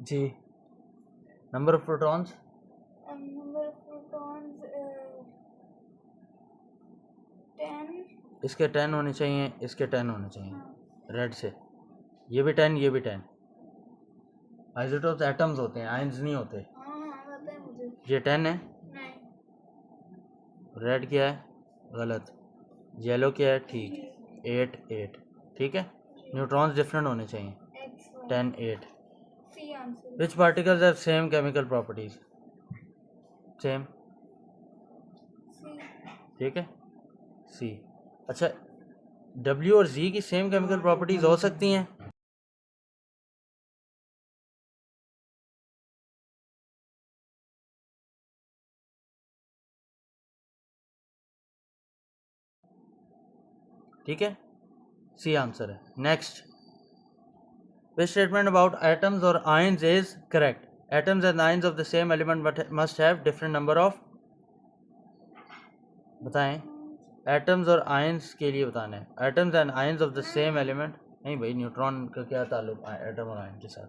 जी, number of protons, number of protons 10, इसके 10 होने चाहिए, इसके 10 होने चाहिए, हाँ, रेड से। ये भी 10, ये भी 10। आइसोटोप्स एटम्स होते हैं, आयंस नहीं होते। हाँ, पता है मुझे। ये 10 है, नहीं, रेड क्या है? गलत। येलो क्या है? ठीक। 8 8, ठीक है। न्यूट्रॉन्स डिफरेंट होने चाहिए, X, Y, 10 8। C answer, which particles have same chemical properties? Same, C, ठीक है, सी। अच्छा, W और Z की सेम केमिकल प्रॉपर्टीज हो सकती हैं? ठीक है, सी आंसर है। Next, which statement about atoms or ions is correct? Atoms and ions of the same element but must have different number of, बताएं। एटम्स और आयंस के लिए बताना है। Atoms and ions of the same element, नहीं भाई, neutron का क्या ताल्लुक एटम और आयन के साथ?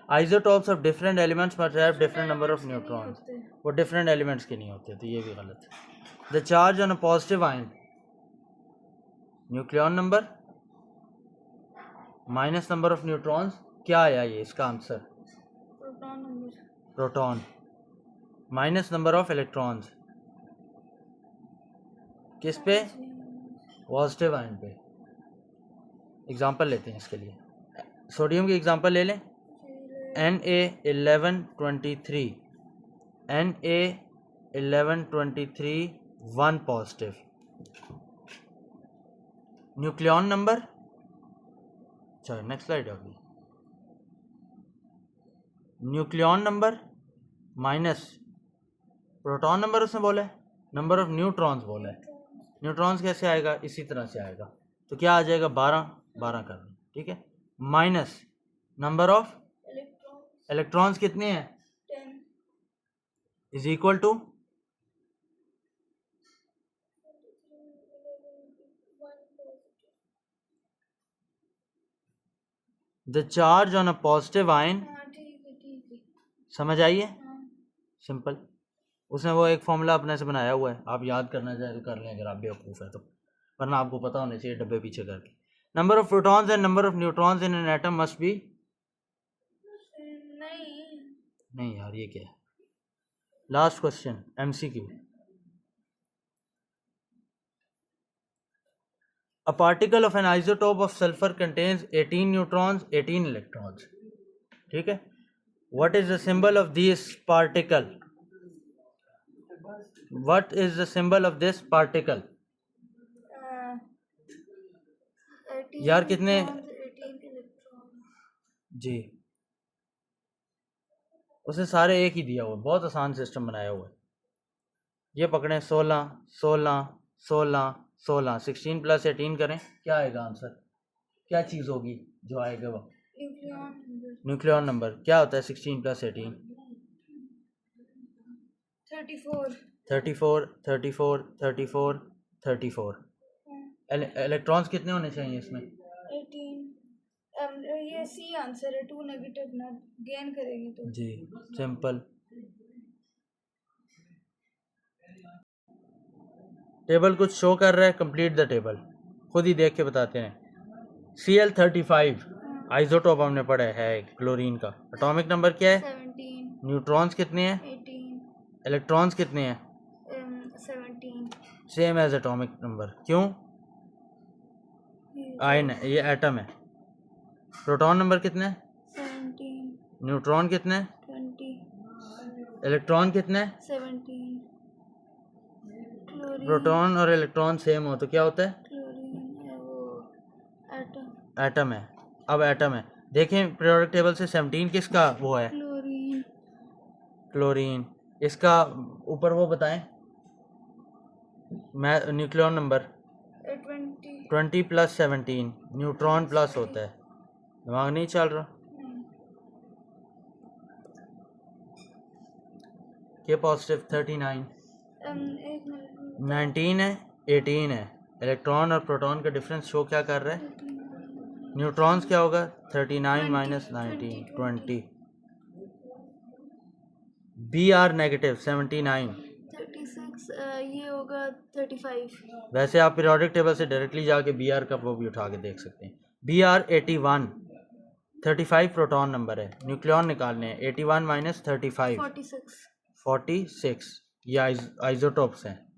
Isotopes of different elements must have different number of neutrons, वो डिफरेंट एलिमेंट्स के नहीं होते, तो ये भी गलत है। The charge on a positive ion, nucleon number minus number of neutrons, क्या आया ये इसका answer? Proton number, proton minus number of electrons, किस पे? पॉजिटिव आयन पे। एग्जांपल लेते हैं इसके लिए, सोडियम की एग्जांपल ले लें। Na1123, Na1123 1 positive. Nucleon number, चलो नेक्स्ट स्लाइड होगी। Nucleon number minus proton number उसने बोला है, नंबर ऑफ न्यूट्रॉन्स बोला है। न्यूट्रॉन्स कैसे आएगा? इसी तरह से आएगा, तो क्या आ जाएगा? 12 12 कर दें, ठीक है। माइनस नंबर ऑफ इलेक्ट्रॉन्स कितने हैं? 10. Is equal to 1 positive. The charge on a positive ion, हाँ ठीक है. समझ आई है? हाँ. सिंपल। उसने वो एक फॉर्मूला अपने से बनाया हुआ है, आप याद करना चाहे तो कर लें अगर आप बेवकूफ़ है तो, वरना आपको पता होना चाहिए डब्बे पीछे करके। Number of protons and number of neutrons in an atom must be. नहीं यार, ये क्या है? Last question MCQ। A particle of an isotope of sulfur contains 18 neutrons, 18 electrons. ठीक है? What is the symbol of this particle? What is the symbol of this particle? 18 यार कितने? neutrons, 18 electrons. जी, उसने सारे एक ही दिया हुआ है, बहुत आसान सिस्टम बनाया हुआ है। ये पकड़ें 16 16 16 16, 16 + 18 करें, क्या आएगा आंसर? क्या चीज़ होगी जो आएगा वो? Nucleon number. क्या होता है 16 + 18? 34. 34 34 34 34। इलेक्ट्रॉन्स कितने होने चाहिए इसमें? 18. ये सी आंसर है, 2 नेगेटिव ना गेन करेंगे तो। जी सिंपल। टेबल कुछ शो कर रहा है, कंप्लीट द टेबल, खुद ही देख के बताते हैं। Cl35 आइसोटोप हमने पढ़ा है क्लोरीन का। एटॉमिक नंबर क्या है? 17. न्यूट्रॉन्स कितने हैं? 18. इलेक्ट्रॉन्स कितने हैं? 17. Same as atomic number. क्यों? आयन है, ये एटम है। प्रोटॉन नंबर कितने हैं? 17. न्यूट्रॉन कितने हैं? 20. इलेक्ट्रॉन कितने हैं? 17. क्लोरीन. प्रोटॉन और इलेक्ट्रॉन सेम हो तो क्या होता है? क्लोरीन है वो एटम. एटम है। अब एटम है, देखें पीरियोडिक टेबल से 17 किसका वो है? क्लोरीन. क्लोरीन। इसका ऊपर वो बताएं, मैं न्यूक्लियॉन नंबर 20. 20 + 17 न्यूट्रॉन प्लस होता है। दिमाग नहीं चल रहा? के पॉजिटिव 39 एक मिनट. 19 है, 18 है। इलेक्ट्रॉन और प्रोटॉन का डिफरेंस शो क्या कर रहा है? न्यूट्रॉन्स क्या होगा? 39 - 19 20। Br negative 79। 36. ये होगा 35. वैसे आप पीरियोडिक टेबल से डायरेक्टली जाके Br का वो भी उठा के देख सकते हैं। Br 81, 35 प्रोटॉन नंबर है, न्यूक्लियॉन निकालने हैं। 81 - 35 46। ये आइसोटोप्स हैं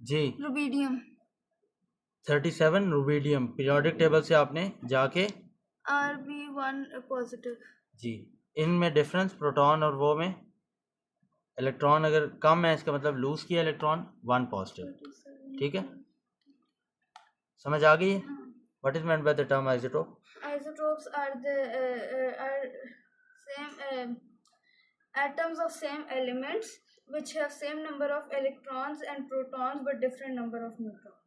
जी। रुबीडियम. 37 रुबीडियम। पीरियोडिक टेबल से आपने जाके Rb1 पॉजिटिव. जी, इनमें डिफरेंस प्रोटॉन और वो में इलेक्ट्रॉन अगर कम है इसका मतलब लूज किया इलेक्ट्रॉन, 1 पॉजिटिव। ठीक है, समझ आ गई है? What is meant by the term isotope? Isotopes are the same atoms of same elements which have same number of electrons and protons but different number of neutrons.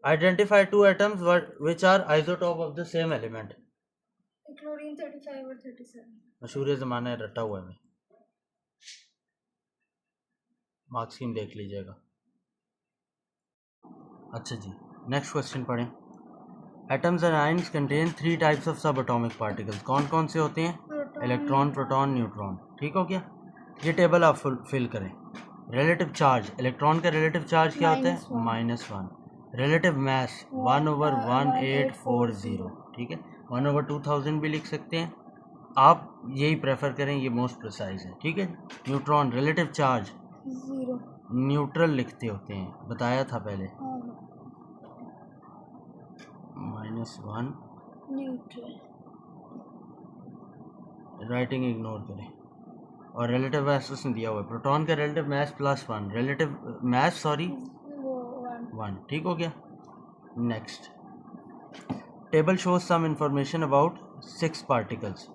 Identify 2 atoms which are isotope of the same element. Chlorine 35 और 37. मशहूर ज़माना रटा हुआ है मैं, marks scheme देख लीजिएगा। अच्छा जी, नेक्स्ट क्वेश्चन पढ़ें। Atoms and ions contain 3 types of subatomic particles. कौन कौन से होते हैं? Electron, proton, neutron. ठीक हो गया? ये टेबल आप फिल करें। रिलेटिव चार्ज, इलेक्ट्रॉन का रिलेटिव चार्ज क्या होता है? -1। Relative mass 1/1840। ठीक है, 1/2000 भी लिख सकते हैं आप, यही प्रेफर करें, ये मोस्ट प्रिसाइज है। ठीक है। Neutron relative charge 0. न्यूट्रल लिखते होते हैं, बताया था पहले। -1 न्यूट्रल. राइटिंग इग्नोर करें। और रिलेटिव मास उसने दिया हुआ है, प्रोटॉन का रिलेटिव मास +1, रिलेटिव मास 1। ठीक हो गया। Next table shows some information about 6 particles.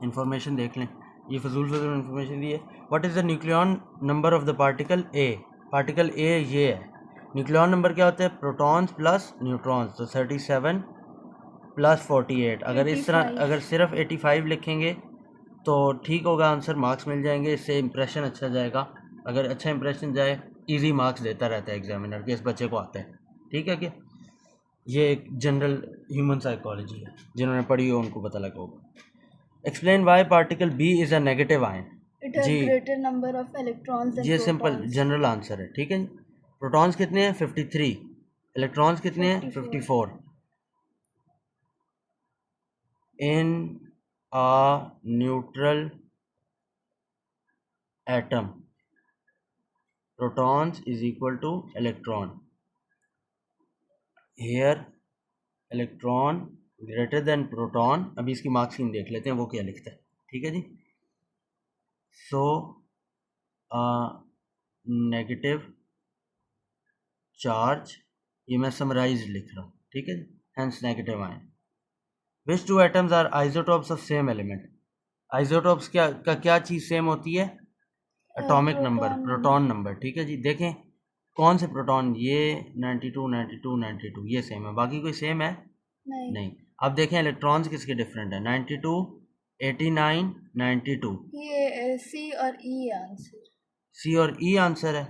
Information देख लें, ये फजूल इंफॉर्मेशन दी है। What is the nucleon number of the particle A? Particle A ये है। न्यूक्लियन नंबर क्या होता है? प्रोटॉन्स प्लस न्यूट्रॉन्स, तो 37 प्लस 48। अगर इस तरह 85। अगर सिर्फ 85 लिखेंगे तो ठीक होगा, आंसर मार्क्स मिल जाएंगे, इससे इंप्रेशन अच्छा जाएगा। अगर अच्छा इंप्रेशन जाए, इजी मार्क्स देता रहता है एग्जामिनर कि इस बच्चे को आता है। ठीक है क्या? ये एक जनरल ह्यूमन साइकोलॉजी है, जिन्होंने पढ़ी हो उनको पता लगा होगा। Explain why particle B is a negative ion. It has जी, greater number of electrons than ये सिंपल protons. जनरल आंसर है। ठीक है जी। प्रोटॉन्स कितने हैं? 53। इलेक्ट्रॉन्स कितने हैं? 54. 54। इन a neutral atom, protons is equal to electron. Here electron greater than proton। अभी इसकी मार्क स्कीम देख लेते हैं वो क्या लिखता है। ठीक है जी। सो नेगेटिव चार्ज, ये मैं समराइज लिख रहा हूँ। ठीक है जी। Hence negative ion. Which two atoms are isotopes of same element? Isotopes क्या चीज़ सेम होती है? Atomic number, Proton proton number. ठीक है जी। देखें कौन से प्रोटॉन, ये 92 92 92 ये सेम है, बाकी कोई सेम है नहीं. नहीं। अब देखें इलेक्ट्रॉन्स किसके डिफरेंट है? 92 89 92। ये C और E आंसर. सी और ई आंसर है।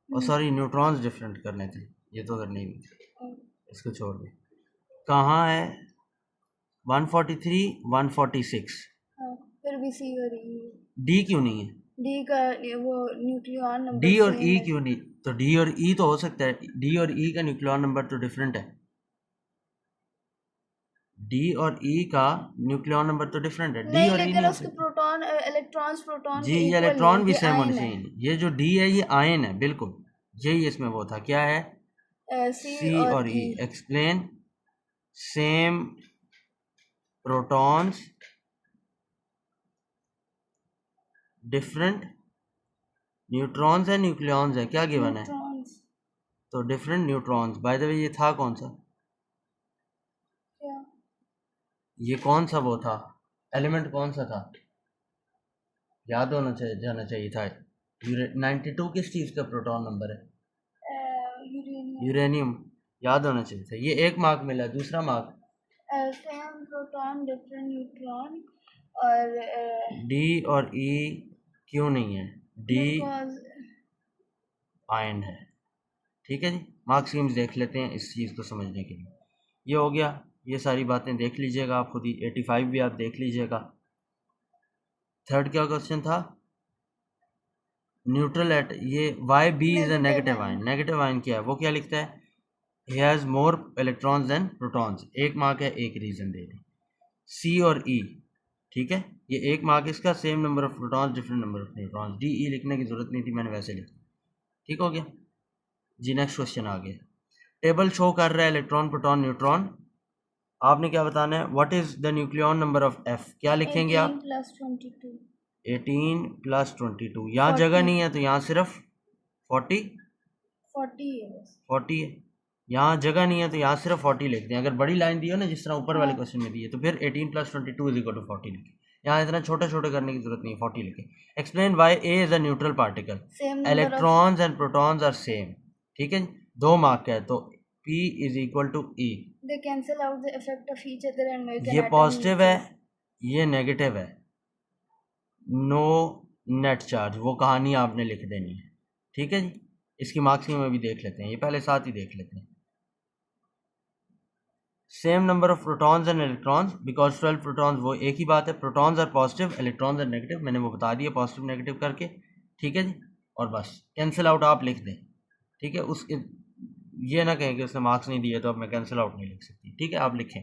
और सॉरी न्यूट्रॉन्स डिफरेंट करने थे, ये तो करने ही नहीं थे, इसको छोड़ दे। कहाँ है? 143 146। फिर भी C और E. डी क्यों नहीं है? D का वो न्यूक्लियन नंबर डी और सेम ई है. क्यों नहीं? तो डी और ई तो हो सकता है, डी और ई का न्यूक्लियन नंबर तो डिफरेंट है। डी और ई का न्यूक्लियन नंबर तो डिफरेंट है। डी नहीं, और ई लेकिन नहीं हो उसके सकता प्रोटॉन इलेक्ट्रॉन्स प्रोटॉन जी। के ये इक्वल इलेक्ट्रॉन है. भी ये सेम होने आयन है. चाहिए। ये जो डी है ये आयन है, बिल्कुल यही इसमें वो था। क्या है? C सी और और ई। E. Explain same protons different neutrons है, न्यूक्लियॉन्स है, क्या गिवन है? न्यूट्रॉन्स. तो different neutrons. By the way ये था कौन सा? क्या? ये कौन सा वो था एलिमेंट, कौन सा था? याद होना चाहिए, जाना चाहिए था। 92 किस चीज़ का प्रोटॉन नंबर है? यूरेनियम. यूरेनियम। याद होना चाहिए था। ये एक मार्क मिला। दूसरा mark same proton different neutron. और डी और ई क्यों नहीं है? डी बिकॉज आयन है। ठीक है जी। मार्क स्कीम्स देख लेते हैं इस चीज़ को समझने के लिए। ये हो गया, ये सारी बातें देख लीजिएगा आप खुद ही। 85 भी आप देख लीजिएगा। थर्ड क्या क्वेश्चन था? न्यूट्रल एट, ये why B is a negative ion. Negative ion क्या है? वो क्या लिखता है? He has more electrons than protons. एक मार्क है, एक रीज़न दे दें। सी और ई, ठीक है, ये एक मार्क इसका। Same number of protons different number of neutrons. D E लिखने की जरूरत नहीं थी, मैंने वैसे लिखा। ठीक हो गया जी। नेक्स्ट क्वेश्चन आ गया। टेबल शो कर रहा है इलेक्ट्रॉन प्रोटॉन न्यूट्रॉन। आपने क्या बताना है? What is the nucleon number of F? क्या लिखेंगे 18 आप? प्लस 22. 18 प्लस 22। यहाँ 40. जगह नहीं है तो यहाँ सिर्फ 40 40 है बस. 40 है। यहाँ जगह नहीं है तो यहाँ सिर्फ 40 लिखते हैं। अगर बड़ी लाइन दी हो ना, जिस तरह ऊपर वाले हाँ. क्वेश्चन में दी है, तो फिर 18 प्लस 22 इज इक्वल टू 40 लिखे। यहाँ इतना छोटे छोटे करने की जरूरत नहीं है, 40 लिखे। Explain why A is a neutral particle. Same number of. Electrons and protons are same. ठीक है, 2 मार्क का है तो P is equal to E। They cancel out the effect of each other and make an ये atom positive है, neutral. ये negative है। No net charge, वो कहानी आपने लिख देनी है। ठीक है जी। इसकी मार्क्स में भी देख लेते हैं, ये पहले साथ ही देख लेते हैं। Same number of protons and electrons, because 12 protons, वो एक ही बात है। Protons are positive, electrons are negative, मैंने वो बता दिया पॉजिटिव नेगेटिव करके। ठीक है जी। और बस कैंसिल आउट आप लिख दें। ठीक है, उस ये ना कहें कि उसने मार्क्स नहीं दिए तो अब मैं कैंसिल आउट नहीं लिख सकती। ठीक है, आप लिखें।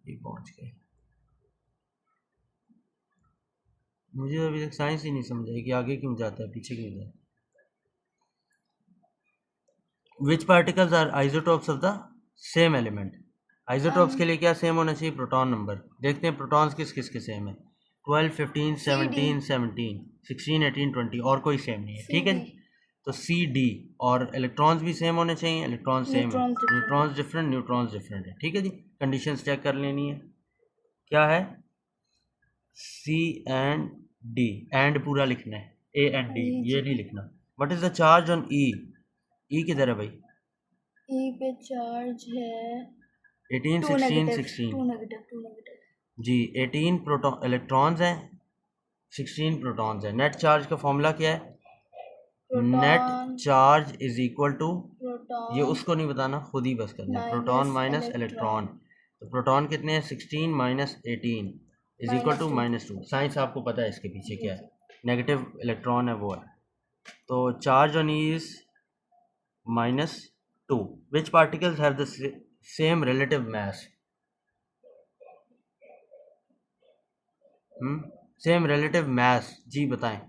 ये पहुंच गए। मुझे अभी तक साइंस ही नहीं समझ आई कि आगे क्यों जाता है पीछे क्यों जाता है। Which particles are isotopes of the same element. Isotopes के लिए क्या सेम होना चाहिए? Proton number. देखते हैं प्रोटॉन्स किस किस के सेम है। 12, 15, 17, 17, 16, 18, 20 और कोई सेम नहीं है, ठीक है। तो सी डी। और इलेक्ट्रॉन्स भी सेम होने चाहिए, इलेक्ट्रॉन सेम है, न्यूट्रॉन्स डिफरेंट, न्यूट्रॉन्स डिफरेंट है, ठीक है जी। कंडीशंस चेक कर लेनी है। क्या है? सी एंड डी, एंड पूरा लिखना है, ए एंड डी ये नहीं लिखना। What is the charge on E? E किधर है भाई? ई पे चार्ज है 18, 16, 16 2 नेगेटिव जी। 18 प्रोटॉन इलेक्ट्रॉन्स हैं, 16 प्रोटॉन्स हैं। नेट चार्ज का फॉर्मूला क्या है? Net charge is equal to, ये उसको नहीं बताना, खुद ही बस करना है, प्रोटॉन माइनस इलेक्ट्रॉन। तो प्रोटॉन कितने हैं? 16 minus 18 is equal to -2। Science आपको पता है इसके पीछे क्या है, नेगेटिव इलेक्ट्रॉन है वो है। तो charge on is -2। Which particles have the same relative mass? Same relative mass जी बताएं।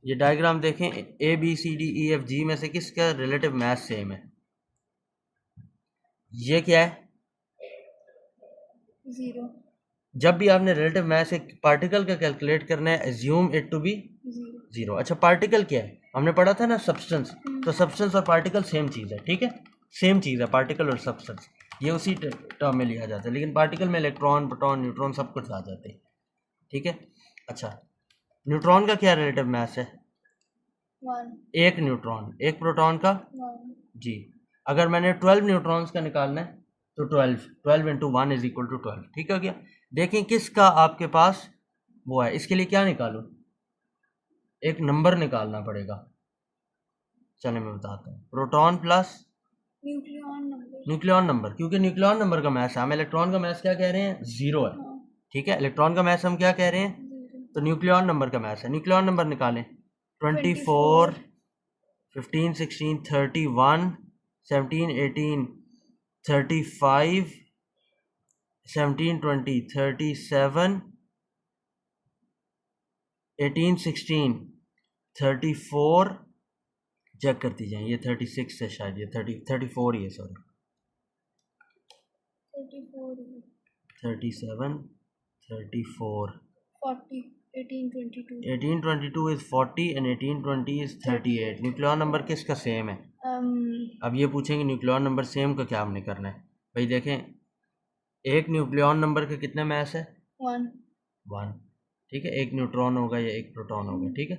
ये डायग्राम देखें, A B C D E F G में से किसका रिलेटिव मैस सेम है? ये क्या है? 0। जब भी आपने रिलेटिव मैस एक पार्टिकल का कैलकुलेट करना है, एज्यूम इट टू बी 0। अच्छा, पार्टिकल क्या है? हमने पढ़ा था ना सब्सटेंस। तो सब्सटेंस और पार्टिकल सेम चीज़ है, ठीक है, सेम चीज़ है पार्टिकल और सब्सटेंस, ये उसी टर्म में लिया जाता है। लेकिन पार्टिकल में इलेक्ट्रॉन, प्रोटॉन, न्यूट्रॉन सब कुछ आ जाते हैं, ठीक है। अच्छा, न्यूट्रॉन का क्या रिलेटिव मैस है? 1। एक न्यूट्रॉन, एक प्रोटॉन का 1 जी। अगर मैंने 12 न्यूट्रॉन्स का निकालना है तो 12 इंटू 1 इज इक्वल टू 12, ठीक है क्या। देखें किसका आपके पास वो है, इसके लिए क्या निकालूं? एक नंबर निकालना पड़ेगा। चले मैं बताता हूँ, प्रोटॉन प्लस न्यूक्लियॉन नंबर, क्योंकि न्यूक्लियॉन नंबर का मैस, हम इलेक्ट्रॉन का मैस क्या कह रहे हैं? 0 है, ठीक है। इलेक्ट्रॉन का मैस हम क्या कह रहे हैं? तो न्यूक्लियॉन नंबर का मैस है। न्यूक्लियॉन नंबर निकालें, 24, 15, 16, 31, 17, 18, 35, 17, 20, 37, 18, 16, 34, चेक करती जाएं, ये 36 है शायद, ये 34 ही है, sorry 37, 34, 40, 18, 22 18, 22 is 40 and 18, 20 is 38। Nucleon number किसका सेम है? अब ये पूछेंगे न्यूक्लियॉन नंबर सेम का क्या हमने करना है भाई। देखें, एक न्यूक्लियॉन नंबर का कितना मैस है? 1, ठीक है। एक न्यूट्रॉन होगा या एक प्रोटॉन होगा, ठीक है।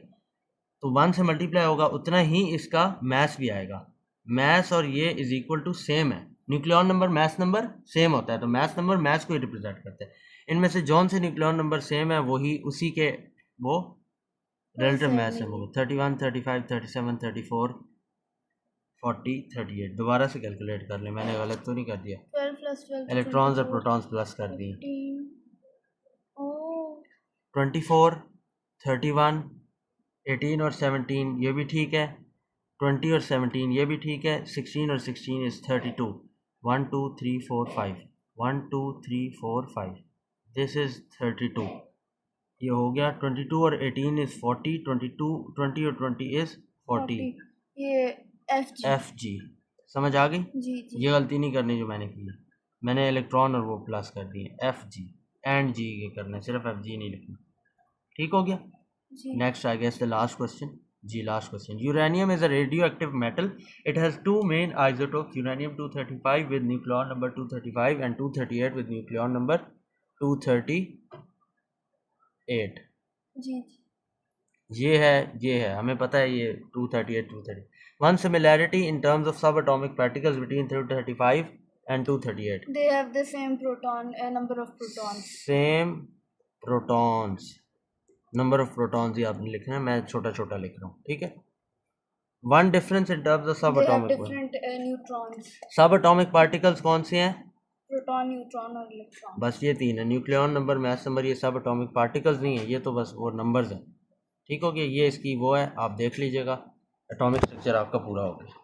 तो 1 से मल्टीप्लाई होगा उतना ही इसका मैस भी आएगा। मैस और ये इज इक्वल टू सेम है। Nucleon number mass number same होता है, तो मैस नंबर मैस को ही रिप्रेजेंट करता है। इनमें से जौन से न्यूक्लियॉन नंबर सेम है वही उसी के वो रिलेटिव मैस है। वो 31, 35, 37, 34, 40, 38। दोबारा से कैलकुलेट कर ले, मैंने गलत तो नहीं कर दिया? 12 + 12 इलेक्ट्रॉन्स और प्रोटॉन्स प्लस कर दिए। 24, 31, 18 और 17 ये भी ठीक है, 20 और 17 ये भी ठीक है, 16 और 16 इज 32। 1, 2, 3, 4, 5, 1, 2, 3, 4, 5, this is 32। ये हो गया। 22 और 18 इज 40, 22, 20 और 20 इज 40। ये एफ जी समझ आ गई? जी। ये गलती नहीं करनी जो मैंने की है, मैंने इलेक्ट्रॉन और वो प्लस कर दिए। एफ जी एंड जी ये करना है, सिर्फ एफ जी नहीं लिखना, ठीक हो गया। Next I guess the last question जी। Last question, uranium is a radioactive metal, it has 2 main isotopes, uranium 235 with nucleon number 235 and 238 with nucleon number 238 जी। ये है हमें पता है, ये 238, 230। One similarity in terms of subatomic particles between 235 and 238, they have the same number of protons। Same protons, number of protons ही आपने लिखना है, मैं छोटा छोटा लिख रहा हूँ, ठीक है। One difference in terms of सब एटॉमिक, different न्यूट्रॉन्स। सब एटॉमिक पार्टिकल्स कौन से हैं? प्रोटॉन, न्यूट्रॉन और इलेक्ट्रॉन, बस ये 3 है। न्यूक्लियॉन नंबर, मैस नंबर, ये सब एटॉमिक पार्टिकल्स नहीं है, ये तो बस वो नंबर्स हैं, ठीक हो गया। ये इसकी वो है, आप देख लीजिएगा, एटॉमिक स्ट्रक्चर आपका पूरा हो गया।